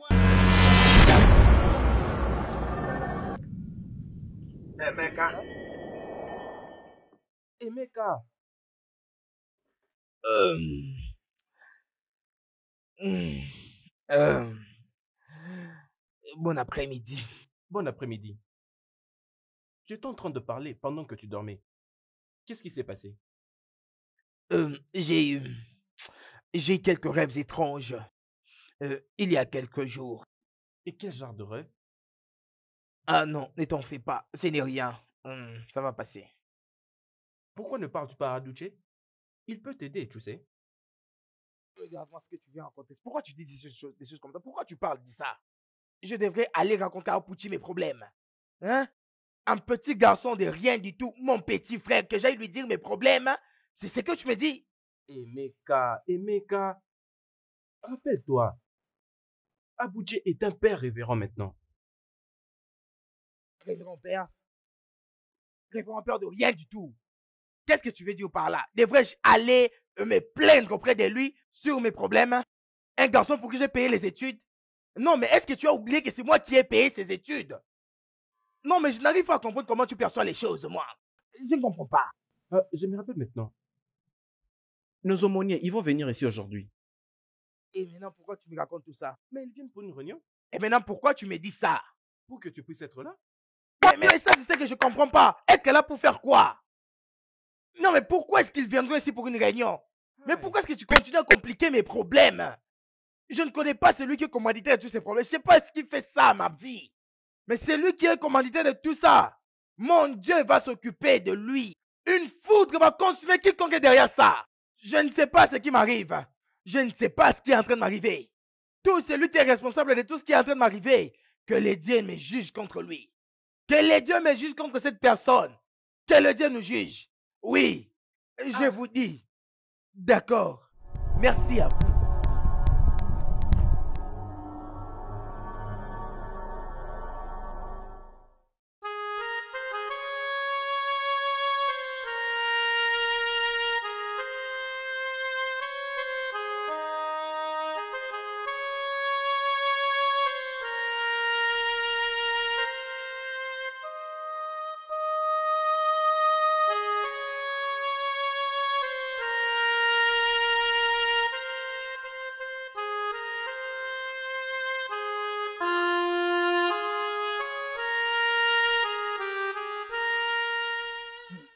[SPEAKER 5] Emeka. Emeka.
[SPEAKER 6] Euh, bon après-midi.
[SPEAKER 4] Bon après-midi. Tu étais en train de parler pendant que tu dormais. Qu'est-ce qui s'est passé?
[SPEAKER 6] J'ai eu quelques rêves étranges il y a quelques jours.
[SPEAKER 4] Et quel genre de rêve?
[SPEAKER 6] Ah non, ne t'en fais pas, ce n'est rien. Ça va passer.
[SPEAKER 4] Pourquoi ne parles-tu pas à Aduche? Il peut t'aider, tu sais.
[SPEAKER 6] Regarde-moi ce que tu viens raconter. Pourquoi tu dis des choses comme ça? Pourquoi tu parles de ça? Je devrais aller raconter à Pouti mes problèmes. Hein? Un petit garçon de rien du tout, mon petit frère, que j'aille lui dire mes problèmes. C'est ce que tu me dis?
[SPEAKER 4] Emeka, rappelle-toi, Abuche est un père révérend maintenant.
[SPEAKER 6] Révérend père? Révérend père de rien du tout. Qu'est-ce que tu veux dire par là? Devrais-je aller me plaindre auprès de lui sur mes problèmes? Un garçon pour qui j'ai payé les études? Non, mais est-ce que tu as oublié que c'est moi qui ai payé ses études? Non, mais je n'arrive pas à comprendre comment tu perçois les choses, moi. Je ne comprends pas.
[SPEAKER 4] Je me rappelle maintenant. Nos aumôniers, ils vont venir ici aujourd'hui.
[SPEAKER 6] Et maintenant, pourquoi tu me racontes tout ça?
[SPEAKER 4] Mais ils viennent pour une réunion.
[SPEAKER 6] Et maintenant, pourquoi tu me dis ça?
[SPEAKER 4] Pour que tu puisses être là.
[SPEAKER 6] Mais ça, c'est ce que je comprends pas. Être là pour faire quoi? Non, mais pourquoi est-ce qu'ils viendront ici pour une réunion? Mais pourquoi est-ce que tu continues à compliquer mes problèmes? Je ne connais pas celui qui est commanditaire de tous ces problèmes. Je ne sais pas ce qui fait ça, ma vie. Mais c'est lui qui est commanditaire de tout ça. Mon Dieu va s'occuper de lui. Une foudre va consumer quiconque est derrière ça. Je ne sais pas ce qui m'arrive. Je ne sais pas ce qui est en train de m'arriver. Tout celui qui est responsable de tout ce qui est en train de m'arriver, que les dieux me jugent contre lui. Que les dieux me jugent contre cette personne. Que le Dieu nous juge. Oui, je vous dis. D'accord. Merci à vous.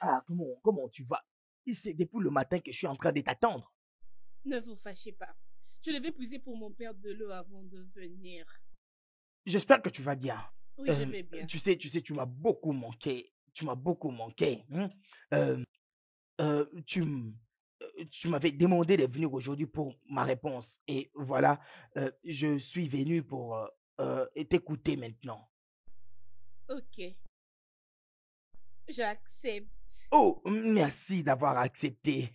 [SPEAKER 6] Ah, comment tu vas? C'est depuis le matin que je suis en train de t'attendre.
[SPEAKER 2] Ne vous fâchez pas. Je devais puiser pour mon père de l'eau avant de venir.
[SPEAKER 6] J'espère que tu vas bien.
[SPEAKER 2] Oui, je vais bien.
[SPEAKER 6] Tu sais, tu m'as beaucoup manqué. Tu m'as beaucoup manqué. Tu m'avais demandé de venir aujourd'hui pour ma réponse. Et voilà, je suis venu pour t'écouter maintenant.
[SPEAKER 2] Ok. J'accepte.
[SPEAKER 6] Oh, merci d'avoir accepté.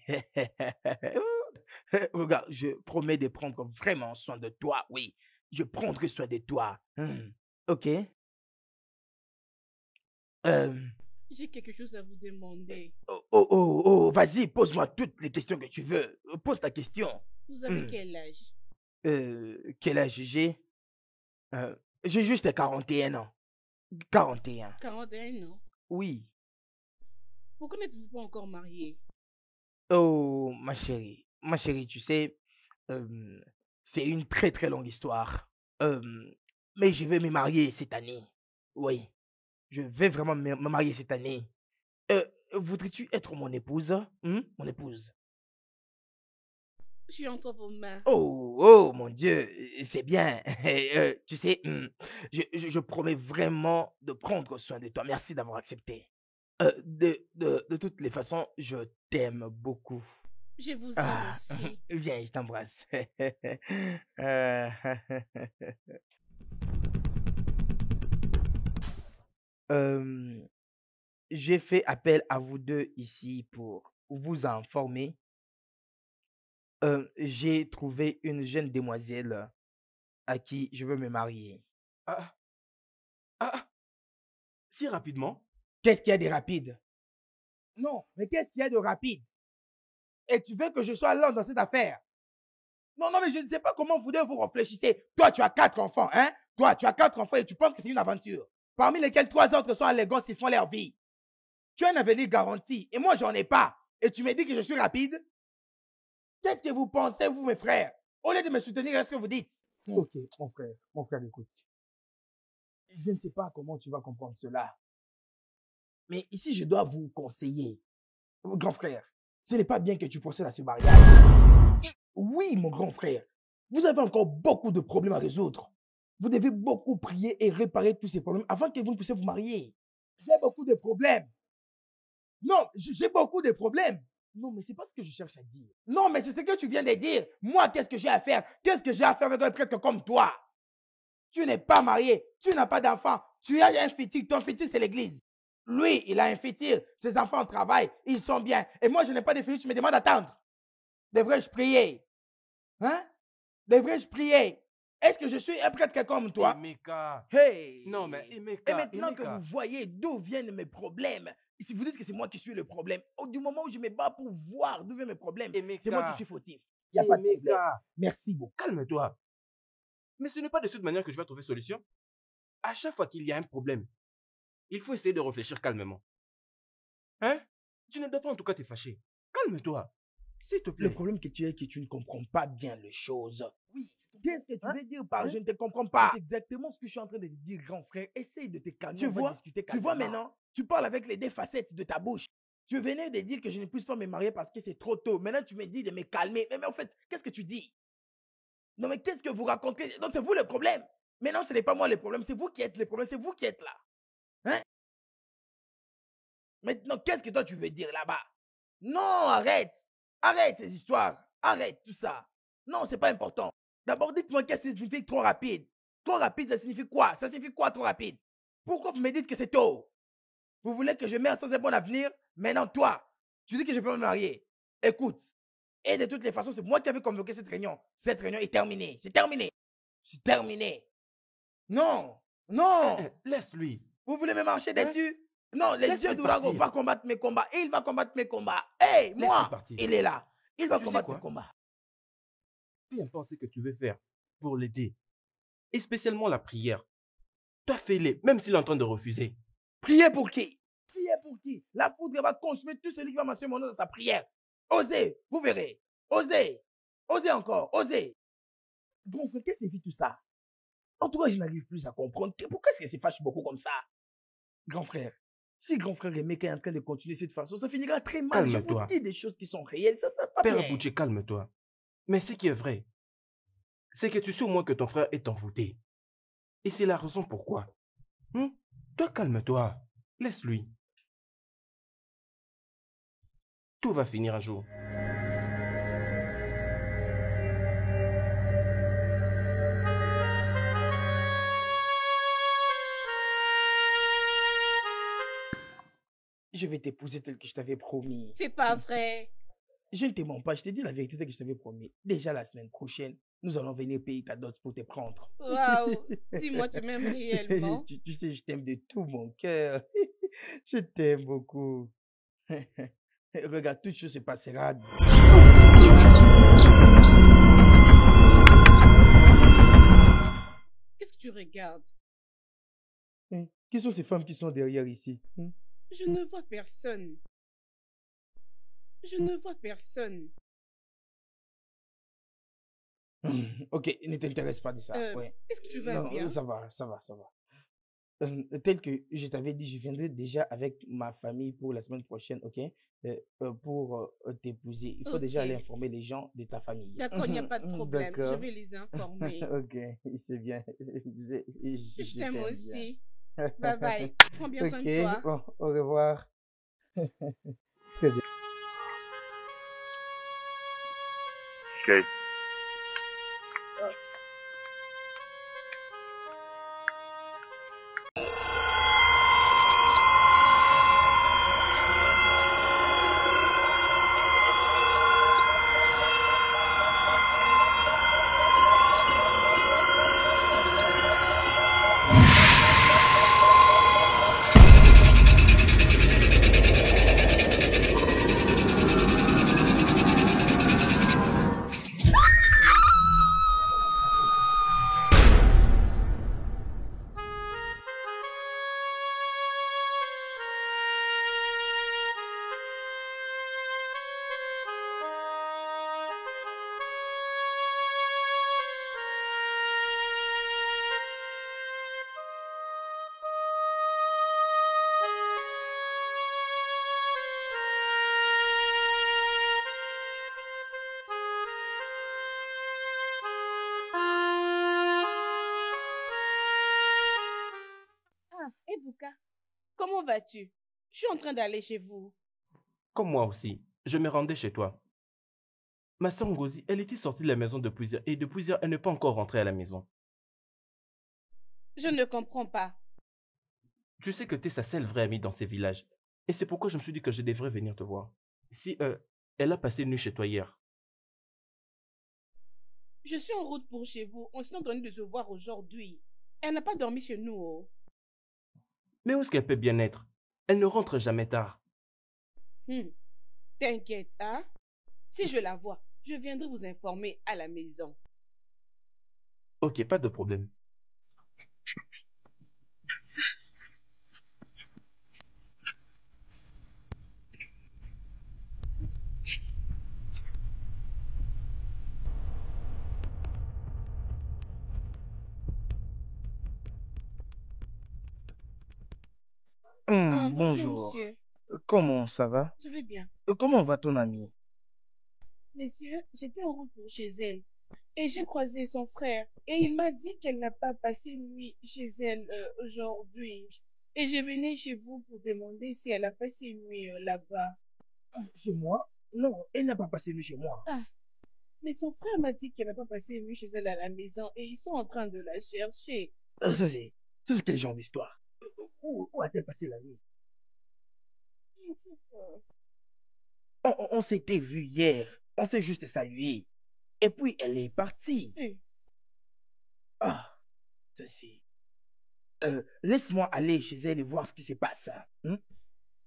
[SPEAKER 6] Regarde, je promets de prendre vraiment soin de toi. Oui, je prendrai soin de toi. Ok.
[SPEAKER 2] J'ai quelque chose à vous demander.
[SPEAKER 6] Vas-y, pose-moi toutes les questions que tu veux. Pose ta question.
[SPEAKER 2] Vous avez quel âge?
[SPEAKER 6] Quel âge j'ai? J'ai juste 41 ans. 41.
[SPEAKER 2] 41 ans?
[SPEAKER 6] Oui.
[SPEAKER 2] Pourquoi n'êtes-vous pas encore marié?
[SPEAKER 6] Oh, ma chérie, tu sais, c'est une très très longue histoire. Mais je vais me marier cette année. Oui, je vais vraiment me marier cette année. Voudrais-tu être mon épouse? Mon épouse.
[SPEAKER 2] Je suis entre vos mains.
[SPEAKER 6] Oh, mon Dieu, c'est bien. Tu sais, je promets vraiment de prendre soin de toi. Merci d'avoir accepté. De toutes les façons, je t'aime beaucoup.
[SPEAKER 2] Je vous aime aussi.
[SPEAKER 6] Viens, je t'embrasse. J'ai fait appel à vous deux ici pour vous informer. J'ai trouvé une jeune demoiselle à qui je veux me marier.
[SPEAKER 4] Si rapidement?
[SPEAKER 6] Qu'est-ce qu'il y a de rapide? Non, mais qu'est-ce qu'il y a de rapide? Et tu veux que je sois lent dans cette affaire? Non, mais je ne sais pas comment vous deux vous réfléchissez. Toi, tu as 4 enfants, hein? Toi, tu as 4 enfants et tu penses que c'est une aventure. Parmi lesquels 3 autres sont allégants s'ils font leur vie. Tu as un avenir garanti et moi, j'en ai pas. Et tu me dis que je suis rapide? Qu'est-ce que vous pensez, vous, mes frères? Au lieu de me soutenir, est-ce que vous dites? Ok, mon frère, écoute. Je ne sais pas comment tu vas comprendre cela. Mais ici, je dois vous conseiller. Grand frère, ce n'est pas bien que tu procèdes à ce mariage. Oui, mon grand frère, vous avez encore beaucoup de problèmes à résoudre. Vous devez beaucoup prier et réparer tous ces problèmes avant que vous ne puissiez vous marier. J'ai beaucoup de problèmes. Non, j'ai beaucoup de problèmes. Non, mais c'est pas ce que je cherche à dire. Non, mais c'est ce que tu viens de dire. Moi, qu'est-ce que j'ai à faire? Qu'est-ce que j'ai à faire avec un prêtre comme toi? Tu n'es pas marié, tu n'as pas d'enfant, tu as un fétiche, ton fétiche c'est l'église. Lui, il a un fétiche, ses enfants travaillent, ils sont bien. Et moi, je n'ai pas de fétiche, tu me demandes d'attendre. Devrais-je prier? Hein? Devrais-je prier? Est-ce que je suis un prêtre comme toi?
[SPEAKER 5] Emeka.
[SPEAKER 6] Hey!
[SPEAKER 5] Non, mais Emeka.
[SPEAKER 6] Et maintenant
[SPEAKER 5] Emeka.
[SPEAKER 6] que vous voyez d'où viennent mes problèmes, si vous dites que c'est moi qui suis le problème, du moment où je me bats pour voir d'où viennent mes problèmes, c'est moi qui suis fautif. Il n'y a pas de problème. Merci beaucoup.
[SPEAKER 5] Calme-toi. Mais ce n'est pas de cette manière que je vais trouver solution. À chaque fois qu'il y a un problème, il faut essayer de réfléchir calmement. Hein? Tu ne dois pas en tout cas te fâcher. Calme-toi. S'il te plaît.
[SPEAKER 6] Le problème que tu as est que tu ne comprends pas bien les choses. Oui. Qu'est-ce que tu veux dire par je ne te comprends pas? C'est exactement ce que je suis en train de te dire, grand frère. Essaye de te calmer. Tu vois maintenant, tu parles avec les deux facettes de ta bouche. Tu venais de dire que je ne puisse pas me marier parce que c'est trop tôt. Maintenant, tu me dis de me calmer. Mais en fait, qu'est-ce que tu dis? Non, mais qu'est-ce que vous racontez? Donc, c'est vous le problème. Mais non, ce n'est pas moi le problème. C'est vous qui êtes le problème. C'est vous qui êtes là. Hein? Maintenant, qu'est-ce que toi, tu veux dire là-bas? Non, arrête. Arrête ces histoires. Arrête tout ça. Non, c'est pas important. D'abord, dites-moi qu'est-ce que ça signifie trop rapide. Trop rapide, ça signifie quoi? Ça signifie quoi trop rapide? Pourquoi vous me dites que c'est tôt? Vous voulez que je meure sans un bon avenir? Maintenant, toi, tu dis que je peux me marier. Écoute. Et de toutes les façons, c'est moi qui avais convoqué cette réunion. Cette réunion est terminée. C'est terminé. C'est terminé. Non. Non.
[SPEAKER 5] Laisse-lui.
[SPEAKER 6] Vous voulez me marcher dessus? Non, les dieux d'Ourago vont combattre mes combats. Et il va combattre mes combats. Hey, moi, il est là. Il va combattre mes combats.
[SPEAKER 5] Peu importe ce que tu veux faire pour l'aider. Et spécialement la prière. Toi, fais-le, même s'il est en train de refuser.
[SPEAKER 6] Prier pour qui? Prier pour qui? La foudre va consumer tout celui qui va mentionner mon nom dans sa prière. Osez, vous verrez. Osez. Osez encore. Osez. Grand frère, qu'est-ce que c'est tout ça? En tout cas, je n'arrive plus à comprendre. Pourquoi est-ce que ça fâche beaucoup comme ça? Grand frère, si grand frère Emeka est en train de continuer de cette façon, ça finira très mal. Je vous dis des choses qui sont réelles. Ça sera pas bien.
[SPEAKER 5] Père Bouché, calme-toi. Mais ce qui est vrai, c'est que tu sais au moins que ton frère est envoûté. Et c'est la raison pourquoi. Toi, calme-toi. Laisse-lui. Tout va finir un jour.
[SPEAKER 6] Je vais t'épouser tel que je t'avais promis.
[SPEAKER 2] C'est pas vrai.
[SPEAKER 6] Je ne te mens pas, je t'ai dit la vérité tel que je t'avais promis. Déjà la semaine prochaine, nous allons venir payer ta dot pour te prendre.
[SPEAKER 2] Waouh! Dis-moi, tu m'aimes réellement?
[SPEAKER 6] Tu sais, je t'aime de tout mon cœur. Je t'aime beaucoup. Regarde, toute chose se passera.
[SPEAKER 2] Qu'est-ce que tu regardes?
[SPEAKER 6] Qui sont ces femmes qui sont derrière ici?
[SPEAKER 2] Je ne vois personne. Je ne vois personne.
[SPEAKER 6] Ok, ne t'intéresse pas de ça. Ouais.
[SPEAKER 2] Est-ce que tu vas bien?
[SPEAKER 6] Ça va. Tel que je t'avais dit, je viendrai déjà avec ma famille pour la semaine prochaine, ok? Pour t'épouser. Il faut déjà aller informer les gens de ta famille.
[SPEAKER 2] D'accord, il n'y a pas de problème. Je vais les informer.
[SPEAKER 6] Ok, c'est bien.
[SPEAKER 2] Je t'aime aussi. Bye bye. Prends bien soin de toi.
[SPEAKER 6] Bon, au revoir.
[SPEAKER 9] Okay.
[SPEAKER 2] Ebuka, comment vas-tu? Je suis en train d'aller chez vous.
[SPEAKER 5] Comme moi aussi, je me rendais chez toi. Ma sœur Ngozi, elle était sortie de la maison depuis hier et depuis hier, elle n'est pas encore rentrée à la maison.
[SPEAKER 2] Je ne comprends pas.
[SPEAKER 5] Tu sais que tu es sa seule vraie amie dans ces villages. Et c'est pourquoi je me suis dit que je devrais venir te voir. Si elle a passé une nuit chez toi hier.
[SPEAKER 2] Je suis en route pour chez vous. On s'est donné de se voir aujourd'hui. Elle n'a pas dormi chez nous. Oh.
[SPEAKER 5] Mais où est-ce qu'elle peut bien être? Elle ne rentre jamais tard.
[SPEAKER 2] T'inquiète, hein? Si je la vois, je viendrai vous informer à la maison.
[SPEAKER 5] Ok, pas de problème.
[SPEAKER 6] Bonjour.
[SPEAKER 2] Monsieur.
[SPEAKER 6] Comment ça va?
[SPEAKER 2] Je vais bien.
[SPEAKER 6] Comment va ton ami?
[SPEAKER 2] Monsieur, j'étais en route pour chez elle. Et j'ai croisé son frère. Et il m'a dit qu'elle n'a pas passé une nuit chez elle aujourd'hui. Et je venais chez vous pour demander si elle a passé une nuit là-bas.
[SPEAKER 6] Chez moi? Non, elle n'a pas passé une nuit chez moi.
[SPEAKER 2] Ah, mais son frère m'a dit qu'elle n'a pas passé une nuit chez elle à la maison. Et ils sont en train de la chercher.
[SPEAKER 6] Ça c'est quel genre d'histoire? Où a-t-elle passé la nuit? On s'était vu hier. On s'est juste salué. Et puis elle est partie. Ah, ceci. Laisse-moi aller chez elle et voir ce qui se passe.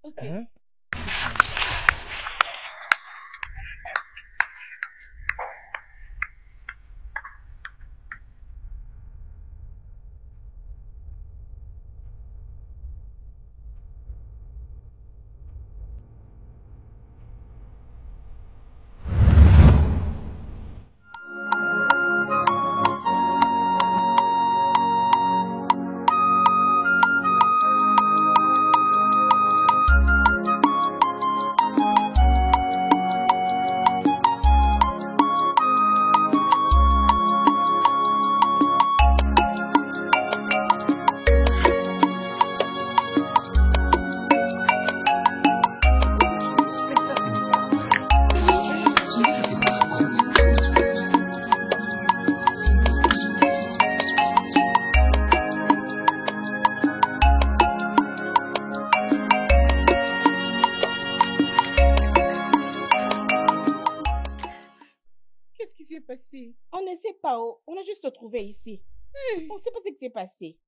[SPEAKER 2] Ok.
[SPEAKER 6] Hein?
[SPEAKER 2] Qu'est-ce qui s'est passé? On ne sait pas. Oh. On a juste se trouvé ici. On ne sait pas ce qui s'est passé.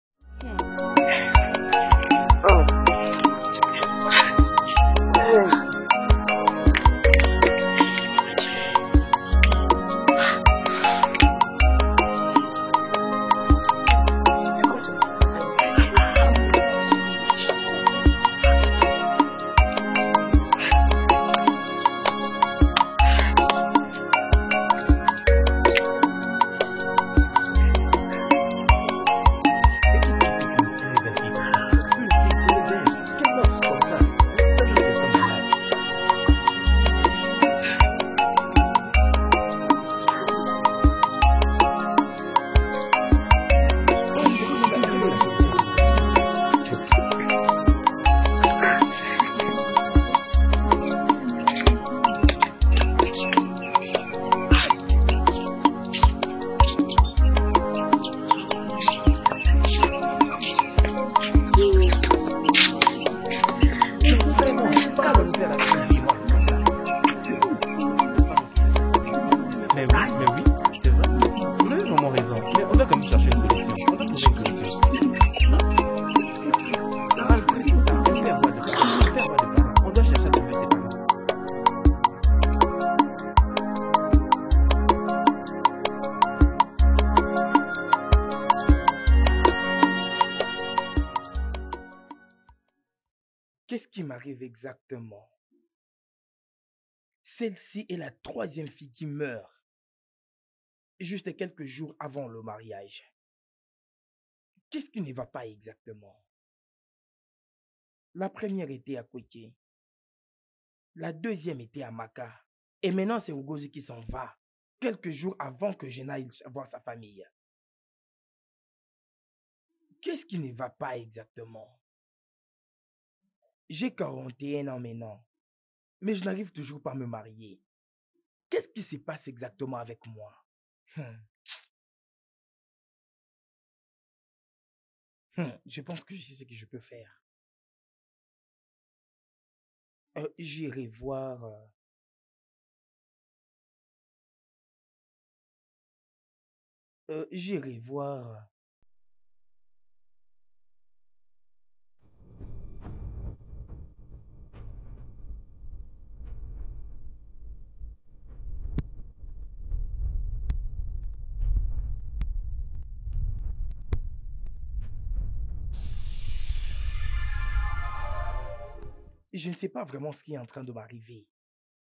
[SPEAKER 2] Qu'est-ce qui m'arrive exactement? Celle-ci est la troisième fille qui meurt, juste quelques jours avant le mariage. Qu'est-ce qui ne va pas exactement? La première était à Kweke, la deuxième était à Maka, et maintenant c'est Ngozi qui s'en va, quelques jours avant que je n'aille voir sa famille. Qu'est-ce qui ne va pas exactement?
[SPEAKER 6] J'ai 41 ans maintenant, mais je n'arrive toujours pas à me marier. Qu'est-ce qui se passe exactement avec moi? Je pense que je sais ce que je peux faire. J'irai voir... j'irai voir... Je ne sais pas vraiment ce qui est en train de m'arriver.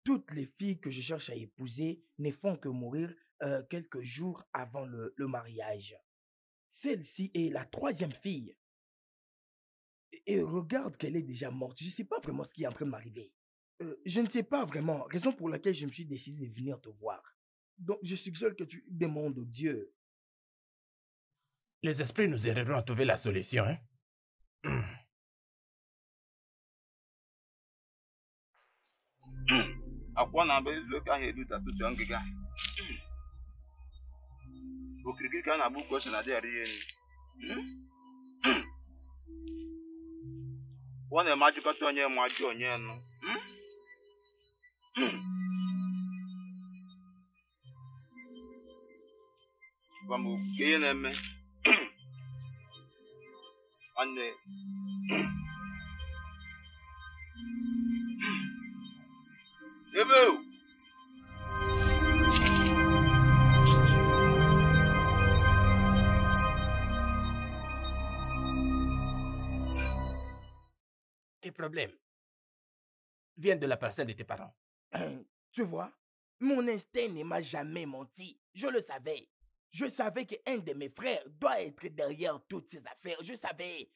[SPEAKER 6] Toutes les filles que je cherche à épouser ne font que mourir quelques jours avant le mariage. Celle-ci est la 3e fille. Et regarde qu'elle est déjà morte. Je ne sais pas vraiment ce qui est en train de m'arriver. Je ne sais pas vraiment, raison pour laquelle je me suis décidé de venir te voir. Donc je suggère que tu demandes au Dieu.
[SPEAKER 5] Les esprits nous aideront à trouver la solution, hein?
[SPEAKER 10] Akwana be zo ka hedu tatu changika. Okiriki kana bu question na dia rieni. Wana majuka to onye maju onye no. Vamos que na me. Anne. Ebo.
[SPEAKER 5] Tes problèmes viennent de la personne de tes parents.
[SPEAKER 6] Tu vois, mon instinct ne m'a jamais menti. Je le savais. Je savais qu'un de mes frères doit être derrière toutes ces affaires. Je savais.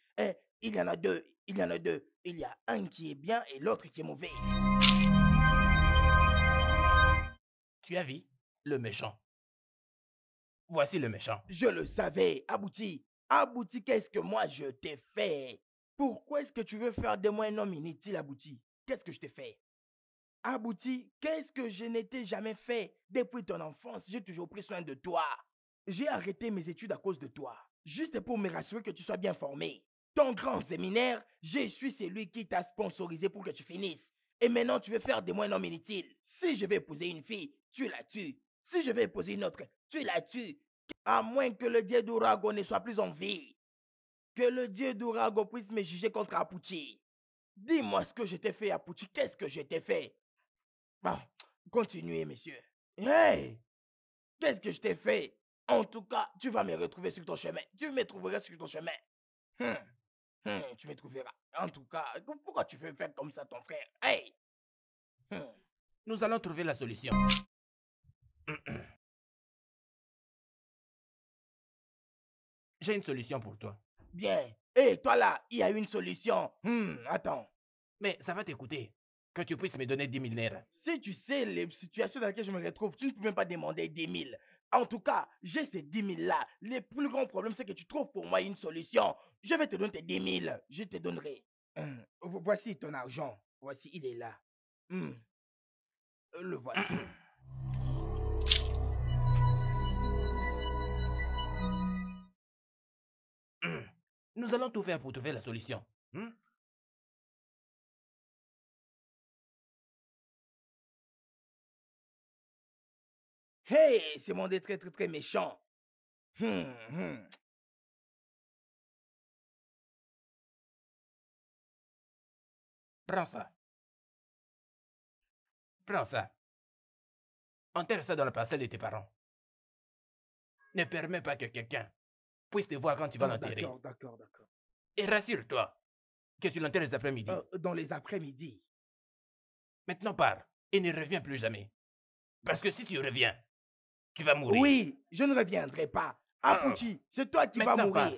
[SPEAKER 6] Il y en a deux. Il y en a deux. Il y a un qui est bien et l'autre qui est mauvais.
[SPEAKER 5] Tu as vu le méchant. Voici le méchant.
[SPEAKER 6] Je le savais, Abouti. Abouti, qu'est-ce que moi je t'ai fait? Pourquoi est-ce que tu veux faire de moi un homme inutile, Abouti? Qu'est-ce que je t'ai fait? Abouti, qu'est-ce que je n'étais jamais fait? Depuis ton enfance, j'ai toujours pris soin de toi. J'ai arrêté mes études à cause de toi. Juste pour me rassurer que tu sois bien formé. Ton grand séminaire, je suis celui qui t'a sponsorisé pour que tu finisses. Et maintenant, tu veux faire de moi un homme inutile. Si je vais épouser une fille, tu la tues. Si je vais épouser une autre, tu la tues. À moins que le dieu d'Urago ne soit plus en vie. Que le dieu d'Urago puisse me juger contre Apuchi. Dis-moi ce que je t'ai fait, Apuchi. Qu'est-ce que je t'ai fait? Bon, continuez, messieurs. Hey! Qu'est-ce que je t'ai fait? En tout cas, tu vas me retrouver sur ton chemin. Tu me trouveras sur ton chemin. Tu me trouveras. En tout cas, pourquoi tu veux faire comme ça, ton frère? Hey!
[SPEAKER 5] Nous allons trouver la solution. J'ai une solution pour toi.
[SPEAKER 6] Bien. Hey, toi là, il y a une solution. Attends.
[SPEAKER 5] Mais ça va t'écouter. Que tu puisses me donner 10 000 nerfs.
[SPEAKER 6] Si tu sais les situations dans lesquelles je me retrouve, tu ne peux même pas demander 10 000. En tout cas, j'ai ces 10 000 là. Le plus grand problème, c'est que tu trouves pour moi une solution. Je vais te donner tes 10 000. Je te donnerai. Voici ton argent. Voici, il est là. Le voici.
[SPEAKER 5] Nous allons tout faire pour trouver la solution.
[SPEAKER 6] Hey, ce monde est très très très méchant.
[SPEAKER 5] Prends ça. Prends ça. Enterre ça dans la parcelle de tes parents. Ne permets pas que quelqu'un puisse te voir quand tu vas l'enterrer.
[SPEAKER 6] D'accord.
[SPEAKER 5] Et rassure-toi que tu l'enterres les après-midi.
[SPEAKER 6] Dans les après-midi.
[SPEAKER 5] Maintenant pars et ne reviens plus jamais. Parce que si tu reviens, tu vas mourir.
[SPEAKER 6] Oui, je ne reviendrai pas. Apuchi, c'est toi qui vas mourir.
[SPEAKER 5] Pars.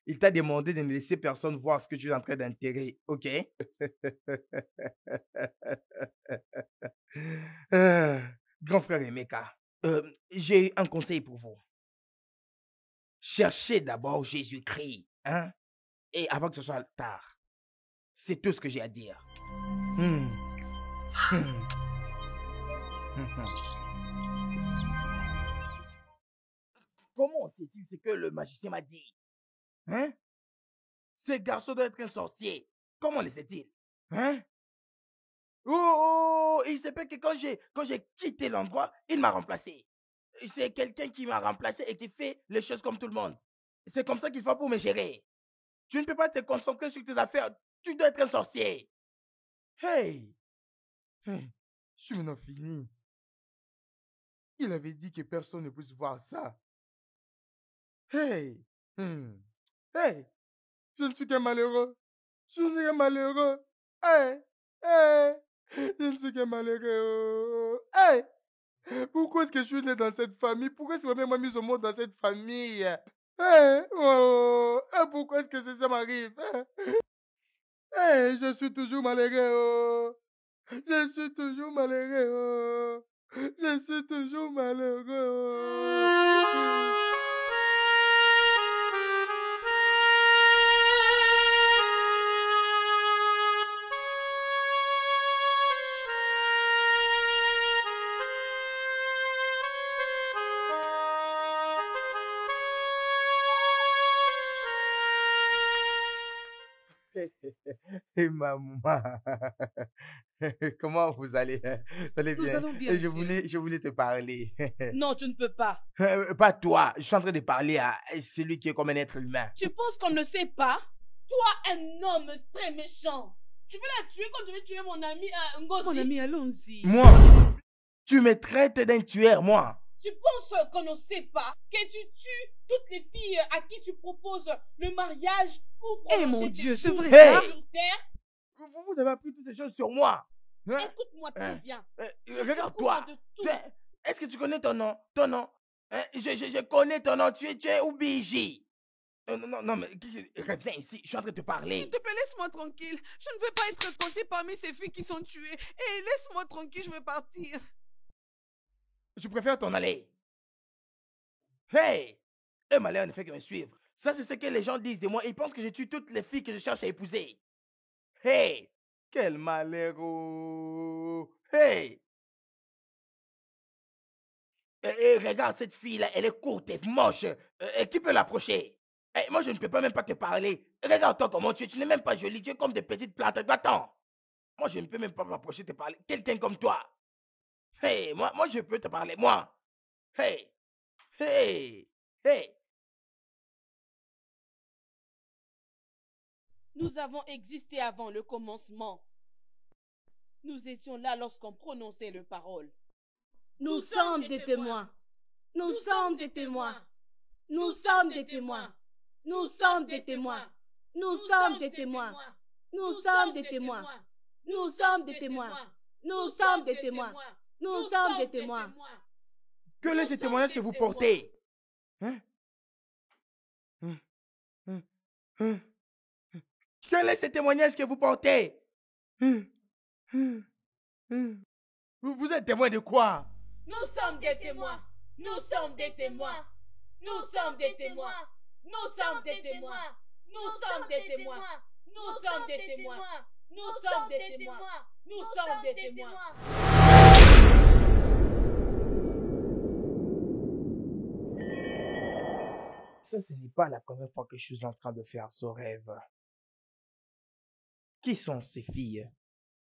[SPEAKER 6] Il t'a demandé de ne laisser personne voir ce que tu es en train d'enterrer, ok? Grand frère Emeka, j'ai un conseil pour vous. Cherchez d'abord Jésus-Christ, hein? Et avant que ce soit tard. C'est tout ce que j'ai à dire. Comment sait-il ce que le magicien m'a dit? Hein? Ce garçon doit être un sorcier. Comment le sait-il? Hein? Oh, il se peut que quand j'ai quitté l'endroit, il m'a remplacé. C'est quelqu'un qui m'a remplacé et qui fait les choses comme tout le monde. C'est comme ça qu'il faut pour me gérer. Tu ne peux pas te concentrer sur tes affaires. Tu dois être un sorcier. Hey! Je suis maintenant fini. Il avait dit que personne ne puisse voir ça. Hey! Hey! Je ne suis qu'un malheureux. Je ne suis qu'un malheureux. Hey! Hey! Je ne suis qu'un malheureux. Hey! Pourquoi est-ce que je suis né dans cette famille? Pourquoi est-ce que ma mère m'a mis au monde dans cette famille? Hey! Oh! Pourquoi est-ce que ça m'arrive? Hey! Je suis toujours malheureux. Je suis toujours malheureux. Je suis toujours malheureux. Et maman, comment vous allez? Vous allez
[SPEAKER 7] Nous
[SPEAKER 6] bien?
[SPEAKER 7] allons bien, monsieur.
[SPEAKER 6] Je voulais te parler.
[SPEAKER 2] Non, tu ne peux pas.
[SPEAKER 6] Pas toi, je suis en train de parler à celui qui est comme un être humain.
[SPEAKER 2] Tu penses qu'on ne sait pas? Toi, un homme très méchant. Tu veux la tuer comme tu veux tuer mon ami Ngozi?
[SPEAKER 7] Mon ami, allons-y.
[SPEAKER 6] Moi, tu me traites d'un tueur, moi.
[SPEAKER 2] Tu penses qu'on ne sait pas que tu tues toutes les filles à qui tu proposes le mariage pour
[SPEAKER 7] Eh
[SPEAKER 2] prolonger
[SPEAKER 7] mon
[SPEAKER 2] tes
[SPEAKER 7] Dieu, c'est
[SPEAKER 2] jours
[SPEAKER 7] vrai
[SPEAKER 6] ça?
[SPEAKER 2] sur terre?
[SPEAKER 6] Vous avez appris toutes ces choses sur moi. Hein?
[SPEAKER 2] Écoute-moi très bien. Je suis
[SPEAKER 6] Regarde-toi.
[SPEAKER 2] au courant de tout.
[SPEAKER 6] Est-ce que tu connais ton nom? Ton nom? Hein? Je connais ton nom. Tu es Ubiji. Non, mais reviens ici. Je suis en train de te parler.
[SPEAKER 7] S'il te plaît, laisse-moi tranquille. Je ne veux pas être comptée parmi ces filles qui sont tuées. Et laisse-moi tranquille, je veux partir.
[SPEAKER 6] Je préfère t'en aller. Hey! Le malheur ne fait que me suivre. Ça, c'est ce que les gens disent de moi. Ils pensent que je tue toutes les filles que je cherche à épouser. Hey! Quel malheur! Hey! Et regarde cette fille-là, elle est courte et moche. Qui peut l'approcher? Moi, je ne peux pas même pas te parler. Regarde-toi comment tu es. Tu n'es même pas jolie. Tu es comme des petites plantes. Attends. Moi, je ne peux même pas m'approcher te parler. Quelqu'un comme toi. Hey, moi, je peux te parler. Moi. Hey. Hey. Hey.
[SPEAKER 2] Nous avons existé avant le commencement. Nous étions là lorsqu'on prononçait le parole.
[SPEAKER 8] Nous sommes des témoins. Nous sommes des témoins. Nous sommes des témoins. Nous sommes des témoins. Nous sommes des témoins. Nous sommes des témoins. Nous sommes des témoins. Nous sommes des témoins. Nous sommes des témoins.
[SPEAKER 6] Quel est ce témoignage que vous portez? Hein? Quel est ce témoignage que vous portez? Vous êtes témoin de quoi?
[SPEAKER 2] Nous sommes des témoins. Nous sommes des témoins. Nous sommes des témoins. Nous sommes des témoins. Nous sommes des témoins. Nous sommes des témoins. Nous sommes des témoins. Nous sommes des témoins.
[SPEAKER 6] Ça, ce n'est pas la première fois que je suis en train de faire ce rêve. Qui sont ces filles?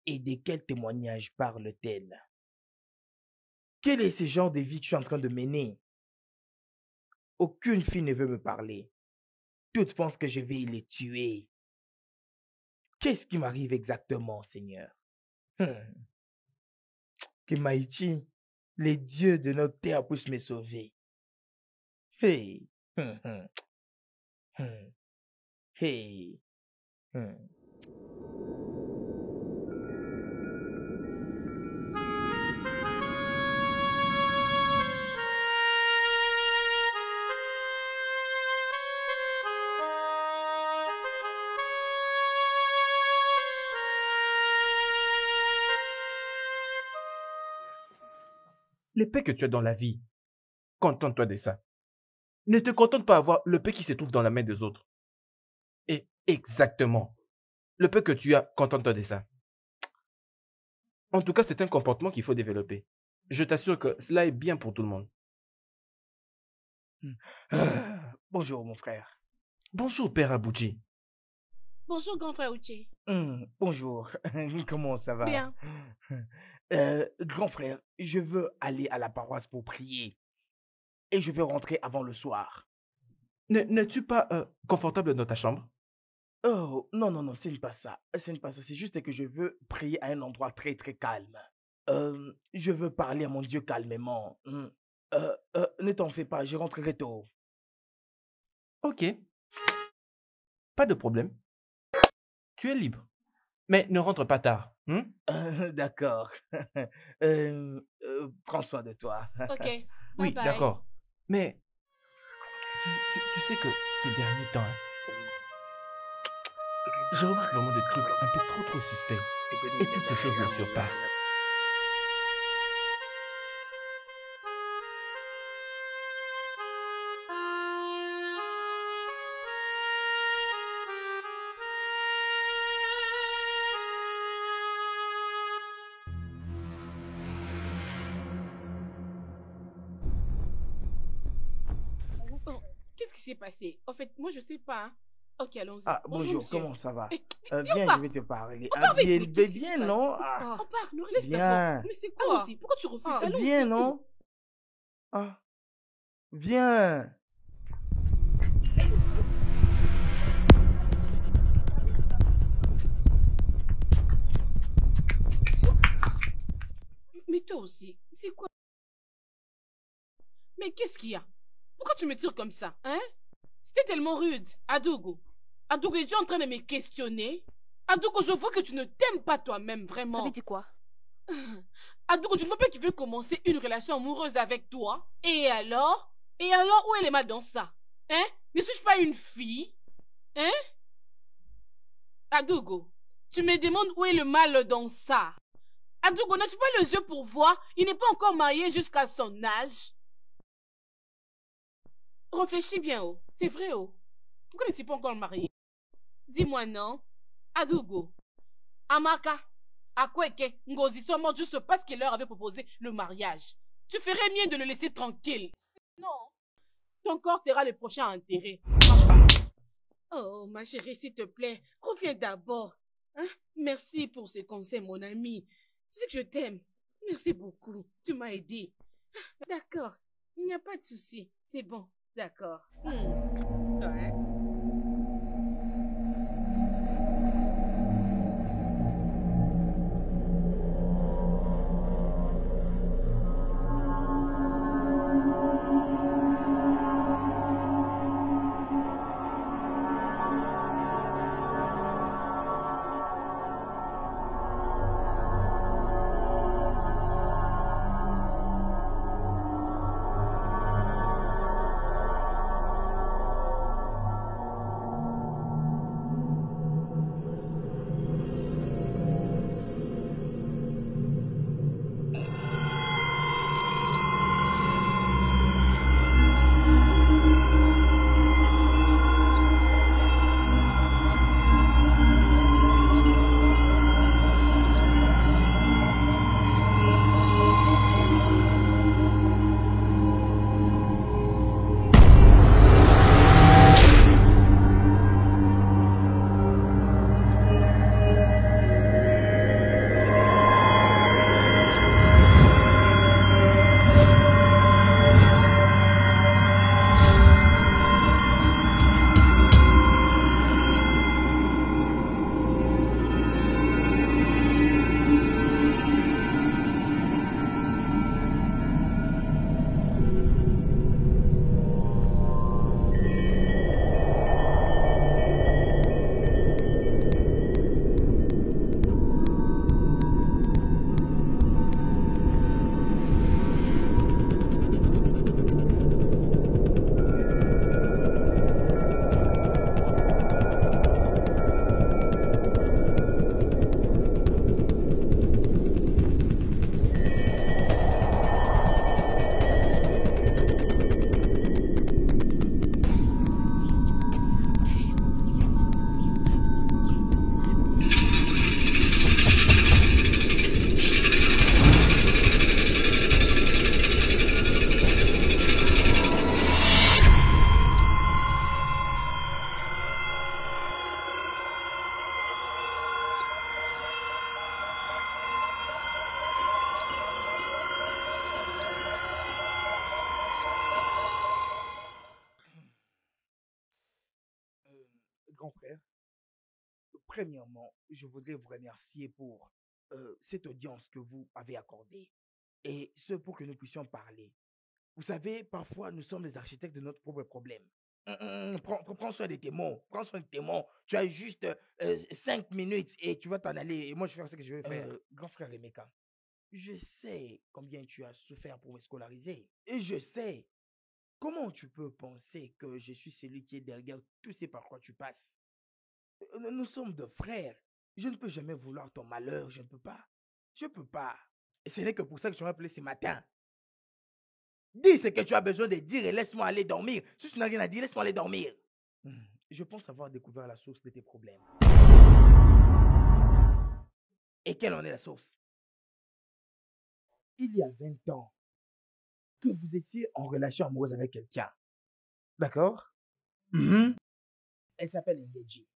[SPEAKER 6] Et de quel témoignage parlent-elles? Quel est ce genre de vie que je suis en train de mener? Aucune fille ne veut me parler. Toutes pensent que je vais les tuer. Qu'est-ce qui m'arrive exactement, Seigneur? Que Maïti, les dieux de notre terre, puissent me sauver. Hey! Hey!
[SPEAKER 5] L'épée que tu as dans la vie, contente-toi de ça. Ne te contente pas d'avoir le peu qui se trouve dans la main des autres. Et exactement, le peu que tu as, contente-toi de ça. En tout cas, c'est un comportement qu'il faut développer. Je t'assure que cela est bien pour tout le monde.
[SPEAKER 6] Bonjour, mon frère.
[SPEAKER 5] Bonjour, Père Abouji.
[SPEAKER 8] Bonjour, grand frère Uche.
[SPEAKER 6] Bonjour. Comment ça va?
[SPEAKER 8] Bien.
[SPEAKER 6] Grand frère, je veux aller à la paroisse pour prier. Et je veux rentrer avant le soir.
[SPEAKER 5] N'es-tu pas confortable dans ta chambre?
[SPEAKER 6] Oh, non, ce n'est pas ça. Ce n'est pas ça. C'est juste que je veux prier à un endroit très, très calme. Je veux parler à mon Dieu calmement. Ne t'en fais pas, je rentrerai tôt.
[SPEAKER 5] Ok. Pas de problème. Tu es libre. Mais ne rentre pas tard.
[SPEAKER 6] D'accord. Prends soin de toi.
[SPEAKER 8] Ok.
[SPEAKER 5] Oui,
[SPEAKER 8] bye.
[SPEAKER 5] d'accord. Mais tu sais que ces derniers temps, je remarque vraiment des trucs un peu trop suspects. Et toutes ces choses me surpassent.
[SPEAKER 2] Oh, qu'est-ce qui s'est passé? En fait, moi, je sais pas. Hein. Ok, allons-y.
[SPEAKER 6] Ah, bonjour,
[SPEAKER 2] monsieur.
[SPEAKER 6] comment ça va?
[SPEAKER 2] Eh,
[SPEAKER 6] Viens,
[SPEAKER 2] part.
[SPEAKER 6] je vais te parler.
[SPEAKER 2] On part vite,
[SPEAKER 6] viens,
[SPEAKER 2] mais qu'est-ce qui se
[SPEAKER 6] viens,
[SPEAKER 2] passe?
[SPEAKER 6] non?
[SPEAKER 2] On part, nous laisse
[SPEAKER 6] Viens.
[SPEAKER 2] d'abord. Mais c'est quoi? Allons-y, pourquoi tu refuses? Allons-y.
[SPEAKER 6] Viens, non? Ah, viens.
[SPEAKER 2] Mais toi aussi, c'est quoi? Mais qu'est-ce qu'il y a? Pourquoi tu me tires comme ça, hein? C'était tellement rude. Adougo, es-tu en train de me questionner? Adougo, je vois que tu ne t'aimes pas toi-même, vraiment.
[SPEAKER 8] Ça veut dire quoi?
[SPEAKER 2] Adougo, tu ne vois pas qu'il veut commencer une relation amoureuse avec toi? Et alors? Et alors, où est le mal dans ça? Hein? Ne suis-je pas une fille? Hein? Adougo, tu me demandes où est le mal dans ça? Adougo, n'as-tu pas les yeux pour voir? Il n'est pas encore marié jusqu'à son âge. Réfléchis bien, oh. C'est vrai, oh. Pourquoi n'es-tu pas encore marié? Dis-moi non. Adougo. Amaka. Akweke. Ngozi sont morts juste parce qu'il leur avait proposé le mariage. Tu ferais mieux de le laisser tranquille. Non. Ton corps sera le prochain enterré. Oh, ma chérie, s'il te plaît, reviens d'abord. Hein? Merci pour ces conseils, mon ami. Tu sais que je t'aime. Merci beaucoup. Tu m'as aidé. D'accord. Il n'y a pas de souci. C'est bon. D'accord. Ouais.
[SPEAKER 6] Premièrement, je voudrais vous remercier pour cette audience que vous avez accordée et ce pour que nous puissions parler. Vous savez, parfois, nous sommes les architectes de notre propre problème. Prends soin de tes mots. Prends soin de tes mots. Tu as juste 5 minutes et tu vas t'en aller. Et moi, je vais faire ce que je veux faire. Grand frère Emeka, je sais combien tu as souffert pour me scolariser. Et je sais comment tu peux penser que je suis celui qui est derrière tout ce par quoi tu passes. Nous sommes deux frères. Je ne peux jamais vouloir ton malheur. Je ne peux pas. Je ne peux pas. Et ce n'est que pour ça que je m'ai appelé ce matin. Dis ce que tu as besoin de dire et laisse-moi aller dormir. Si tu n'as rien à dire, laisse-moi aller dormir. Je pense avoir découvert la source de tes problèmes. Et quelle en est la source? Il y a 20 ans que vous étiez en relation amoureuse avec quelqu'un. D'accord? Elle s'appelle Ngeji.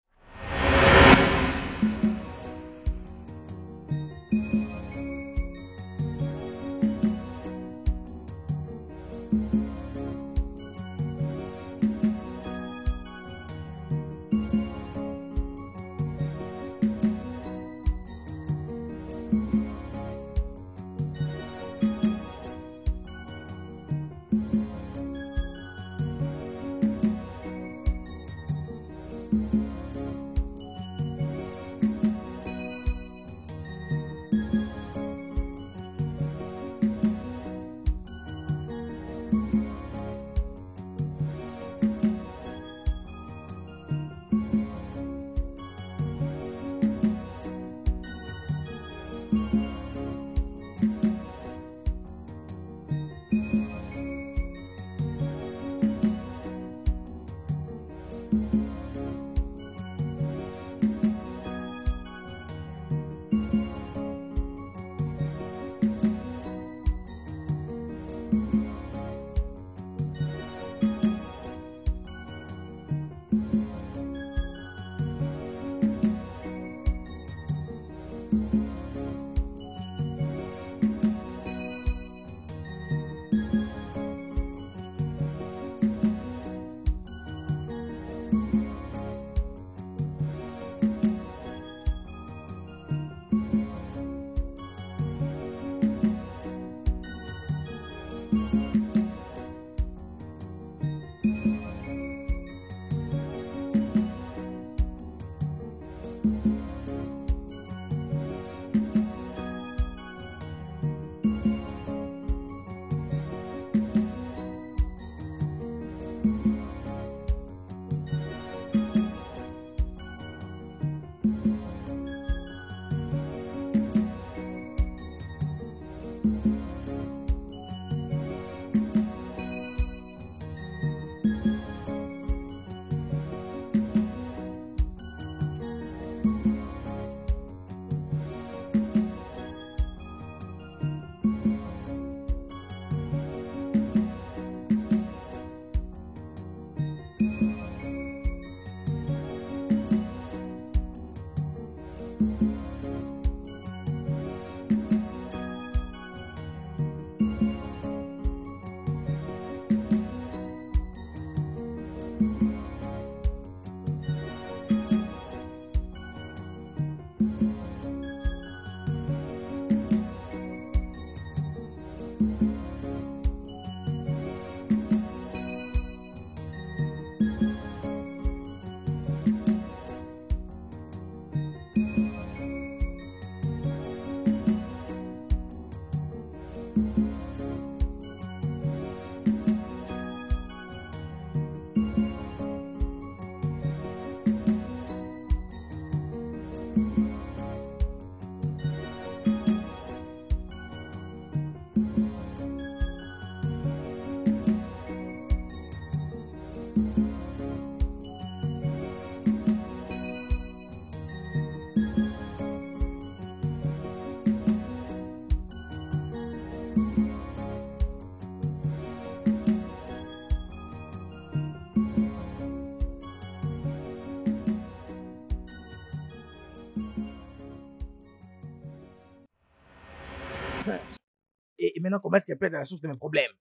[SPEAKER 6] Et maintenant, comment est-ce qu'elle plaide à la source de mes problèmes?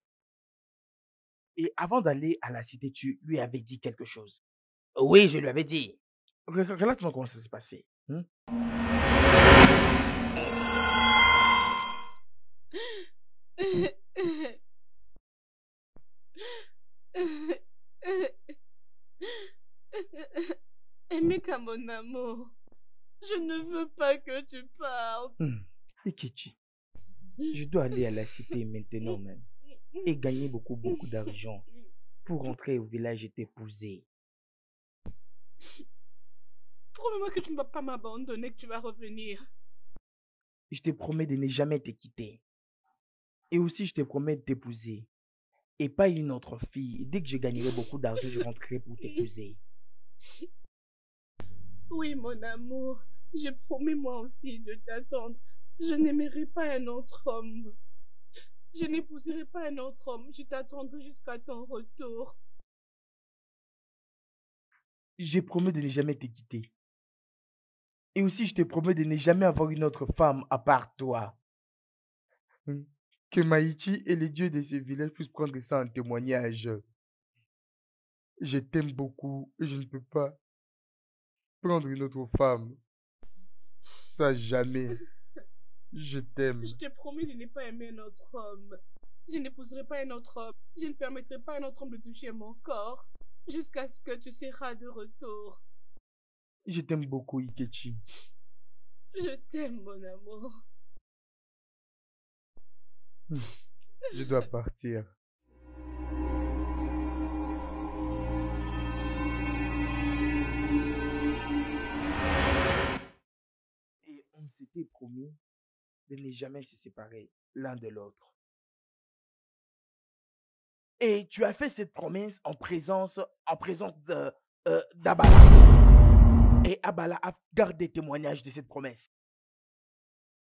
[SPEAKER 6] Et avant d'aller à la cité, tu lui avais dit quelque chose. Oui, je lui avais dit. Relate-moi comment ça s'est passé.
[SPEAKER 2] Emeka, mon amour, je ne veux pas que tu partes.
[SPEAKER 6] Ikechi, je dois aller à la cité maintenant même et gagner beaucoup d'argent pour rentrer au village et t'épouser.
[SPEAKER 2] Promets-moi que tu ne vas pas m'abandonner, que tu vas revenir.
[SPEAKER 6] Je te promets de ne jamais te quitter. Et aussi, je te promets de t'épouser. Et pas une autre fille. Dès que je gagnerai beaucoup d'argent, je rentrerai pour t'épouser.
[SPEAKER 2] Oui, mon amour. Je promets moi aussi de t'attendre. Je n'aimerai pas un autre homme. Je n'épouserai pas un autre homme. Je t'attendrai jusqu'à ton retour.
[SPEAKER 6] Je promets de ne jamais te quitter. Et aussi, je te promets de ne jamais avoir une autre femme à part toi. Que Maïchi et les dieux de ce village puissent prendre ça en témoignage. Je t'aime beaucoup et je ne peux pas prendre une autre femme. Ça, jamais. Je t'aime.
[SPEAKER 2] Je te promets de ne pas aimer un autre homme. Je n'épouserai pas un autre homme. Je ne permettrai pas à un autre homme de toucher mon corps jusqu'à ce que tu seras de retour.
[SPEAKER 6] Je t'aime beaucoup, Ikechi.
[SPEAKER 2] Je t'aime, mon amour.
[SPEAKER 6] Je dois partir. Et on s'était promis de ne jamais se séparer l'un de l'autre. Et tu as fait cette promesse en présence d'Abala. Et Abala a gardé témoignage de cette promesse.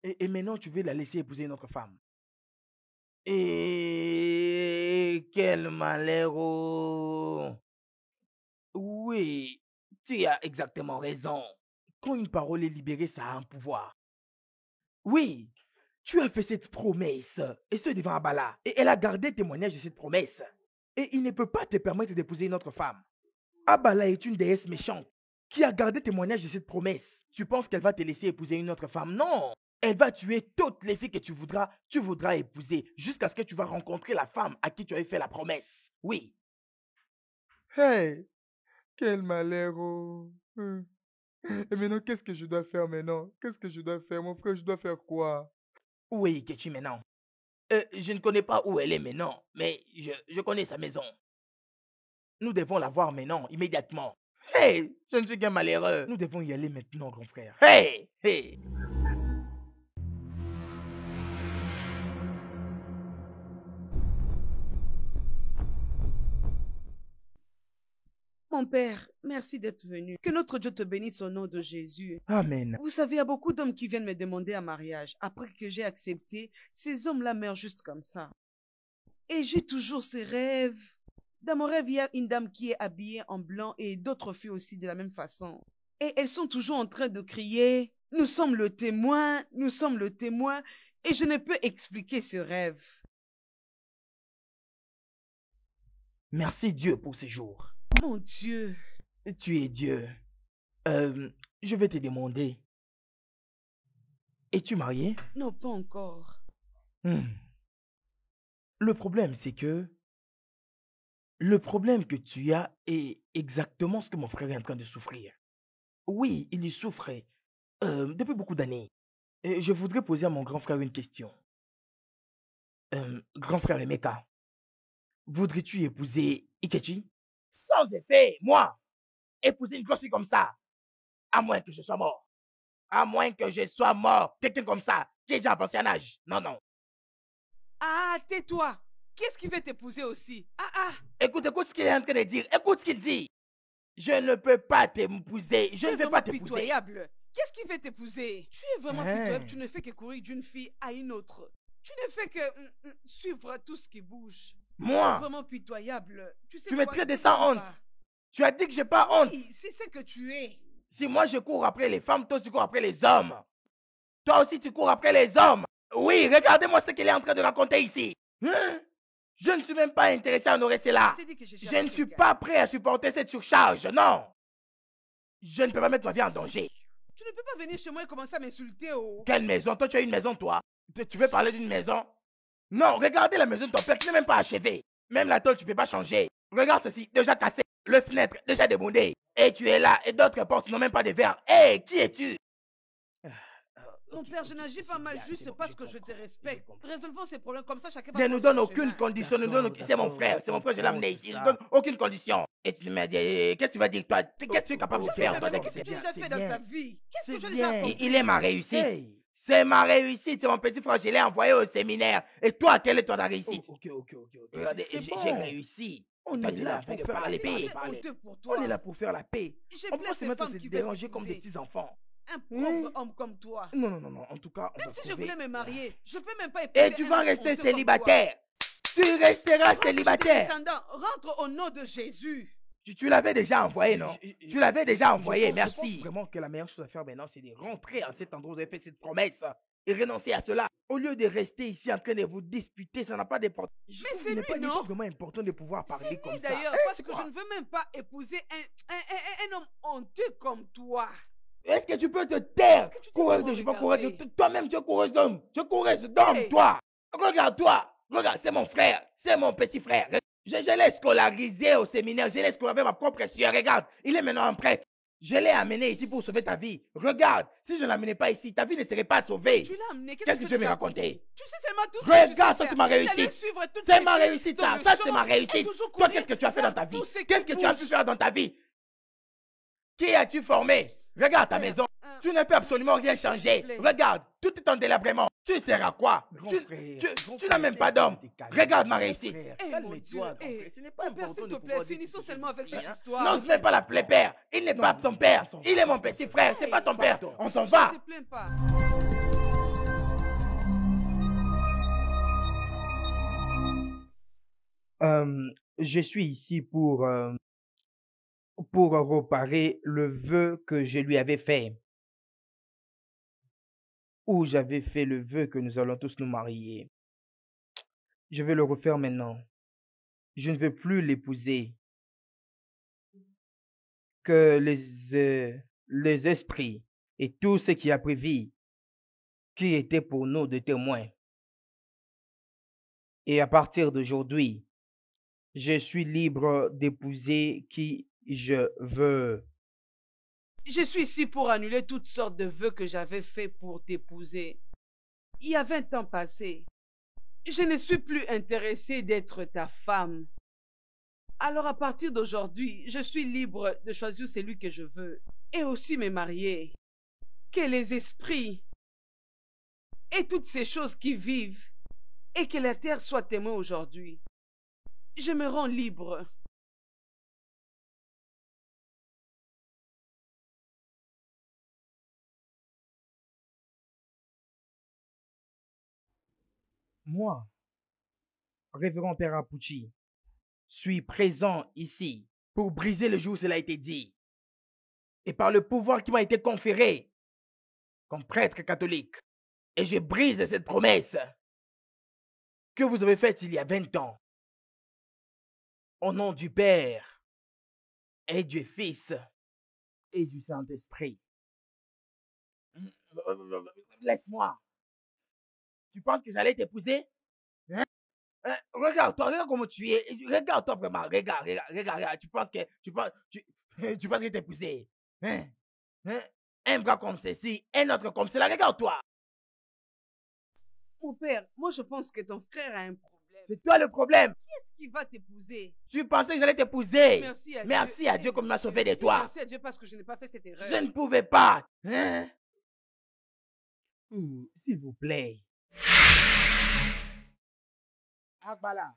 [SPEAKER 6] Et maintenant, tu veux la laisser épouser une autre femme. Et quel malheur! Oui, tu as exactement raison. Quand une parole est libérée, ça a un pouvoir. Oui, tu as fait cette promesse, et ce devant Abala. Et elle a gardé témoignage de cette promesse. Et il ne peut pas te permettre d'épouser une autre femme. Abala est une déesse méchante qui a gardé témoignage de cette promesse. Tu penses qu'elle va te laisser épouser une autre femme? Non! Elle va tuer toutes les filles que tu voudras épouser jusqu'à ce que tu vas rencontrer la femme à qui tu avais fait la promesse. Oui. Hey! Quel malheur! Et maintenant, qu'est-ce que je dois faire maintenant? Qu'est-ce que je dois faire? Mon frère, je dois faire quoi? Oui, Ikechi, maintenant. Je ne connais pas où elle est maintenant, mais je connais sa maison. Nous devons la voir maintenant, immédiatement. Hey! Je ne suis qu'un malheureux. Nous devons y aller maintenant, grand frère. Hey! Hey!
[SPEAKER 7] Mon père, merci d'être venu. Que notre Dieu te bénisse au nom de Jésus.
[SPEAKER 6] Amen.
[SPEAKER 7] Vous savez, il y a beaucoup d'hommes qui viennent me demander un mariage. Après que j'ai accepté, ces hommes-là meurent juste comme ça. Et j'ai toujours ces rêves. Dans mon rêve, il y a une dame qui est habillée en blanc et d'autres filles aussi de la même façon. Et elles sont toujours en train de crier « Nous sommes le témoin, nous sommes le témoin » et je ne peux expliquer ce rêve.
[SPEAKER 6] Merci Dieu pour ces jours.
[SPEAKER 7] Mon Dieu.
[SPEAKER 6] Tu es Dieu. Je vais te demander. Es-tu marié?
[SPEAKER 7] Non, pas encore.
[SPEAKER 6] Le problème, c'est que le problème que tu as est exactement ce que mon frère est en train de souffrir. Oui, il y souffrait depuis beaucoup d'années. Et je voudrais poser à mon grand frère une question. Grand frère Emeka, voudrais-tu épouser Ikechi? Sans effet, moi, épouser une grosse fille comme ça, à moins que je sois mort. À moins que je sois mort, quelqu'un comme ça, qui est déjà avancé en âge. Non, non.
[SPEAKER 7] Ah, tais-toi. Qu'est-ce qui veut t'épouser aussi?
[SPEAKER 6] Écoute ce qu'il est en train de dire. Écoute ce qu'il dit. Je ne peux pas t'épouser. Je ne vais pas t'épouser.
[SPEAKER 7] Pitoyable. Qu'est-ce qui veut t'épouser? Tu es vraiment pitoyable. Tu ne fais que courir d'une fille à une autre. Tu ne fais que suivre tout ce qui bouge.
[SPEAKER 6] Moi?
[SPEAKER 7] Tu es vraiment pitoyable. Tu
[SPEAKER 6] me traites de sans honte. Tu as dit que j'ai pas honte.
[SPEAKER 7] Oui, c'est ce que tu es.
[SPEAKER 6] Si moi je cours après les femmes, toi tu cours après les hommes. Toi aussi tu cours après les hommes. Oui, regardez-moi ce qu'il est en train de raconter ici. Je ne suis même pas intéressé à en rester là. Je ne suis pas prêt à supporter cette surcharge, non. Je ne peux pas mettre ma vie en danger.
[SPEAKER 7] Tu ne peux pas venir chez moi et commencer à m'insulter, oh.
[SPEAKER 6] Quelle maison? Toi, tu as une maison, toi? Tu veux parler d'une maison? Non, regardez la maison de ton père qui n'est même pas achevée. Même la tôle, tu ne peux pas changer. Regarde ceci, déjà cassé. Le fenêtre, déjà démondé. Et tu es là, et d'autres portes n'ont même pas de verre. Hé, qui es-tu?
[SPEAKER 7] Mon père, je n'agis pas mal juste parce que je te respecte. Résolvons ces problèmes comme ça, chacun va...
[SPEAKER 6] Ne nous donne aucune condition. C'est mon frère, je l'ai amené ici. Il ne donne aucune condition. Et tu me dis, qu'est-ce que tu vas dire, toi? Qu'est-ce que tu es capable de faire, toi?
[SPEAKER 7] Qu'est-ce que tu as déjà fait dans ta vie? Qu'est-ce que tu as déjà accompli?
[SPEAKER 6] Il est ma réussite. C'est ma réussite, c'est mon petit frère, je l'ai envoyé au séminaire. Et toi, quelle est ton réussite? Ok. Regardez, j'ai réussi. On est là pour faire la paix. On est là pour faire la paix. On peut se mettre à se déranger comme des petits-enfants.
[SPEAKER 7] Un pauvre homme comme toi.
[SPEAKER 6] Non, en tout cas...
[SPEAKER 7] Même si je voulais me marier, je peux même pas épouser.
[SPEAKER 6] Et tu vas rester célibataire. Tu resteras célibataire.
[SPEAKER 7] Rentre au nom de Jésus.
[SPEAKER 6] Tu l'avais déjà envoyé, non? Tu l'avais déjà envoyé, merci. Je pense vraiment que la meilleure chose à faire maintenant, c'est de rentrer à cet endroit où vous avez fait cette promesse et renoncer à cela. Au lieu de rester ici en train de vous disputer, ça n'a pas d'importance.
[SPEAKER 7] Mais c'est lui, non?
[SPEAKER 6] C'est pas vraiment important de pouvoir parler comme ça.
[SPEAKER 7] D'ailleurs, parce que je ne veux même pas épouser un homme honteux comme toi.
[SPEAKER 6] Est-ce que tu peux te taire? Courage de, je pas courage de toi-même, tu es courage d'homme. Tu es courage d'homme, toi. Regarde-toi. Regarde, c'est mon frère. C'est mon petit frère. Je l'ai scolarisé au séminaire. Je l'ai scolarisé avec ma propre sueur. Regarde, il est maintenant un prêtre. Je l'ai amené ici pour sauver ta vie. Regarde, si je ne l'amenais pas ici, ta vie ne serait pas sauvée.
[SPEAKER 7] Tu l'as amené,
[SPEAKER 6] qu'est-ce que tu veux me raconter?
[SPEAKER 7] Tu sais seulement tout ce que tu sais faire.
[SPEAKER 6] Regarde, ça c'est ma réussite. C'est ma réussite, ça. Ça c'est ma réussite. Toi, qu'est-ce que tu as fait dans ta vie? Qu'est-ce que tu as pu faire dans ta vie? Qui as-tu formé? Regarde ta maison. Tu ne peux absolument rien changer. Regarde, tout est en délabrement. Tu seras quoi? Tu n'as même pas d'homme. Regarde ma réussite.
[SPEAKER 7] Calme-toi, ce n'est pas important. S'il te plaît, finissons seulement avec cette histoire.
[SPEAKER 6] Non, ce n'est pas l'appeler père. Il n'est pas ton père. Il est mon petit frère. C'est pas ton père. On s'en va.
[SPEAKER 7] Ne te plains pas.
[SPEAKER 6] Je suis ici pour réparer le vœu que je lui avais fait. Où j'avais fait le vœu que nous allons tous nous marier. Je vais le refaire maintenant. Je ne veux plus l'épouser. Que les esprits et tout ce qui a pris vie, qui était pour nous de témoins. Et à partir d'aujourd'hui, je suis libre d'épouser qui je veux.
[SPEAKER 7] Je suis ici pour annuler toutes sortes de vœux que j'avais faits pour t'épouser. Il y a 20 ans passés. Je ne suis plus intéressée d'être ta femme. Alors à partir d'aujourd'hui, je suis libre de choisir celui que je veux et aussi me marier. Que les esprits et toutes ces choses qui vivent et que la terre soit témoin aujourd'hui. Je me rends libre.
[SPEAKER 6] Moi, révérend Père Apuchi, suis présent ici pour briser le jour où cela a été dit. Et par le pouvoir qui m'a été conféré comme prêtre catholique. Et je brise cette promesse que vous avez faite il y a 20 ans. Au nom du Père et du Fils et du Saint-Esprit. Laisse-moi. Tu penses que j'allais t'épouser? Hein? Regarde-toi, regarde comment tu es. Regarde-toi vraiment. Regarde. Tu penses que t'épouser? Hein? Un bras comme ceci, un autre comme cela. Regarde-toi.
[SPEAKER 7] Mon père, moi je pense que ton frère a un problème.
[SPEAKER 6] C'est toi le problème.
[SPEAKER 7] Qui est-ce qui va t'épouser?
[SPEAKER 6] Tu pensais que j'allais t'épouser?
[SPEAKER 7] Merci à
[SPEAKER 6] Dieu comme il m'a sauvé de toi.
[SPEAKER 7] Merci à Dieu parce que je n'ai pas fait cette erreur.
[SPEAKER 6] Je ne pouvais pas. Hein? S'il vous plaît. Akbala.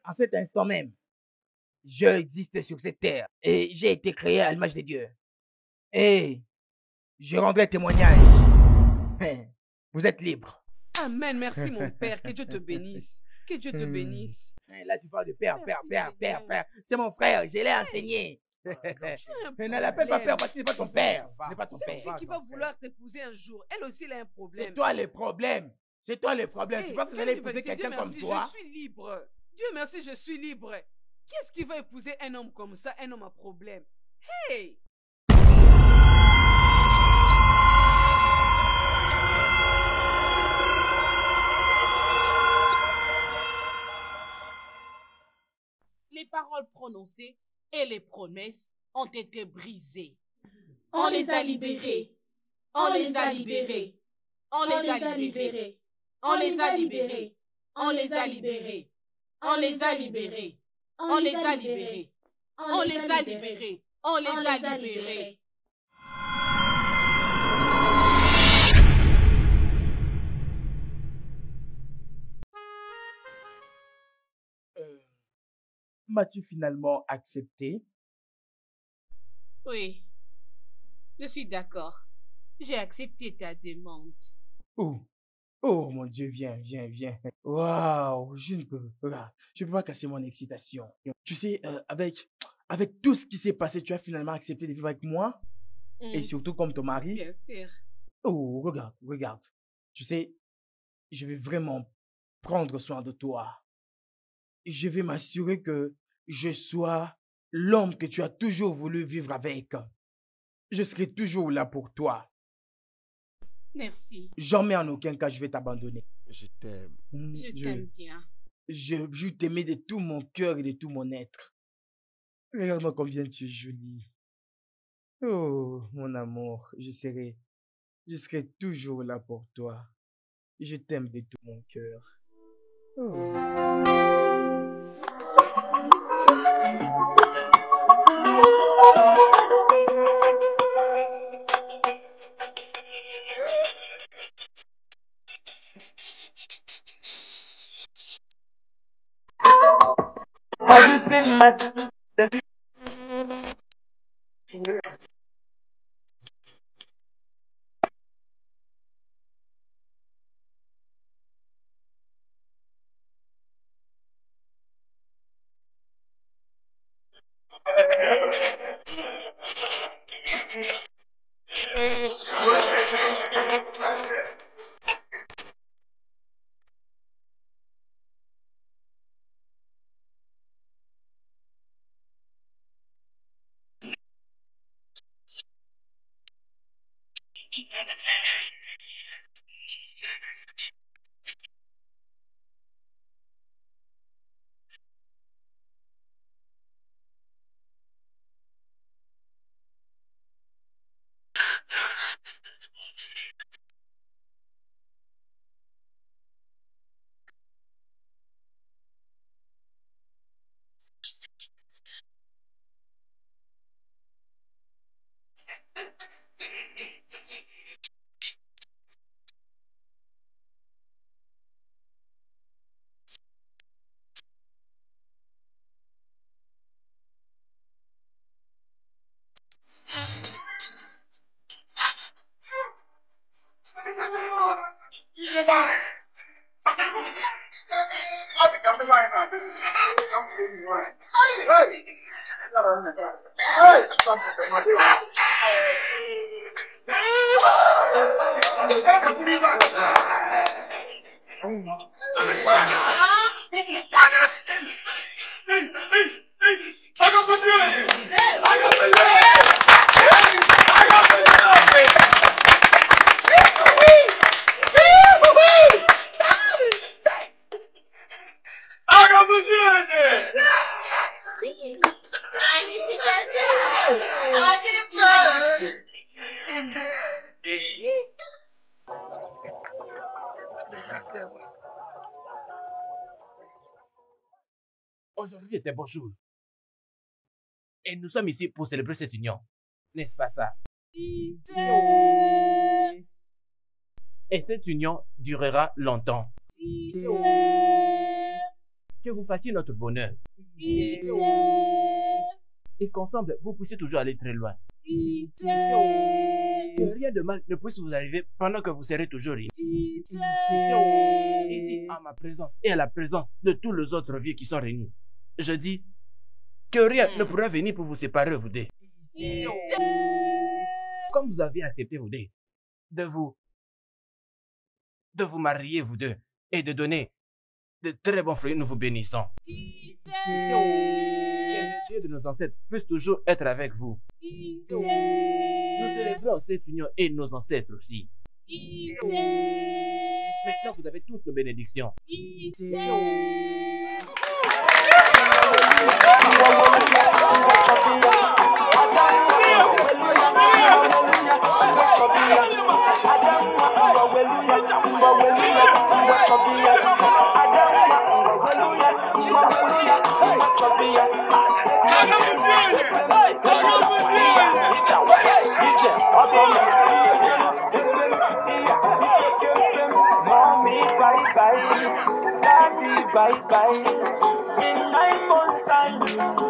[SPEAKER 6] En cet instant même, je existe sur cette terre et j'ai été créé à l'image de Dieu. Et je rendrai témoignage. Vous êtes libre.
[SPEAKER 7] Amen, merci mon père, que Dieu te bénisse. Que Dieu te bénisse.
[SPEAKER 6] Là tu parles de père. C'est mon frère, je l'ai enseigné. Ne l'appelle pas père parce qu'il n'est pas ton père.
[SPEAKER 7] C'est lui qui va vouloir t'épouser un jour. Elle aussi, elle a un problème.
[SPEAKER 6] C'est toi le problème. Tu penses que j'allais épouser quelqu'un comme toi?
[SPEAKER 7] Je suis libre. Dieu merci, je suis libre. Qui est-ce qui va épouser un homme comme ça, un homme à problème? Hey!
[SPEAKER 2] Les paroles prononcées et les promesses ont été brisées. On les a libérés. On les a libérés. On les a libérés. On les a libérés. On les a libérés. On les a libérés. On les a libérés. On les a libérés. On les a libérés.
[SPEAKER 6] M'as-tu finalement accepté?
[SPEAKER 2] Oui, je suis d'accord. J'ai accepté ta demande.
[SPEAKER 6] Oh, oh mon Dieu, viens, viens, viens. Waouh, je peux pas casser mon excitation. Tu sais, avec tout ce qui s'est passé, tu as finalement accepté de vivre avec moi et surtout comme ton mari.
[SPEAKER 2] Bien sûr.
[SPEAKER 6] Oh, regarde, regarde. Tu sais, je vais vraiment prendre soin de toi. Je vais m'assurer que je sois l'homme que tu as toujours voulu vivre avec. Je serai toujours là pour toi.
[SPEAKER 2] Merci.
[SPEAKER 6] Jamais en aucun cas je vais t'abandonner.
[SPEAKER 1] Je t'aime.
[SPEAKER 2] Je t'aime bien.
[SPEAKER 6] Je t'aimais de tout mon cœur et de tout mon être. Regarde-moi combien tu es jolie. Oh, mon amour, je serai toujours là pour toi. Je t'aime de tout mon cœur. Oh.
[SPEAKER 5] Aujourd'hui est un beau jour. Et nous sommes ici pour célébrer cette union. N'est-ce pas ça? Et cette union durera longtemps. Que vous fassiez notre bonheur. Et qu'ensemble, vous puissiez toujours aller très loin. Que rien de mal ne puisse vous arriver pendant que vous serez toujours ici, à ma présence et à la présence de tous les autres vieux qui sont réunis. Je dis que rien ne pourra venir pour vous séparer, vous deux. Comme vous avez accepté, vous deux, de vous marier, vous deux, et de donner de très bons fruits, nous vous bénissons. Que le Dieu de nos ancêtres puisse toujours être avec vous. Nous célébrons cette union et nos ancêtres aussi. Maintenant, vous avez toutes nos bénédictions.
[SPEAKER 11] Mommy, bye bye. Daddy, bye bye. In my most time.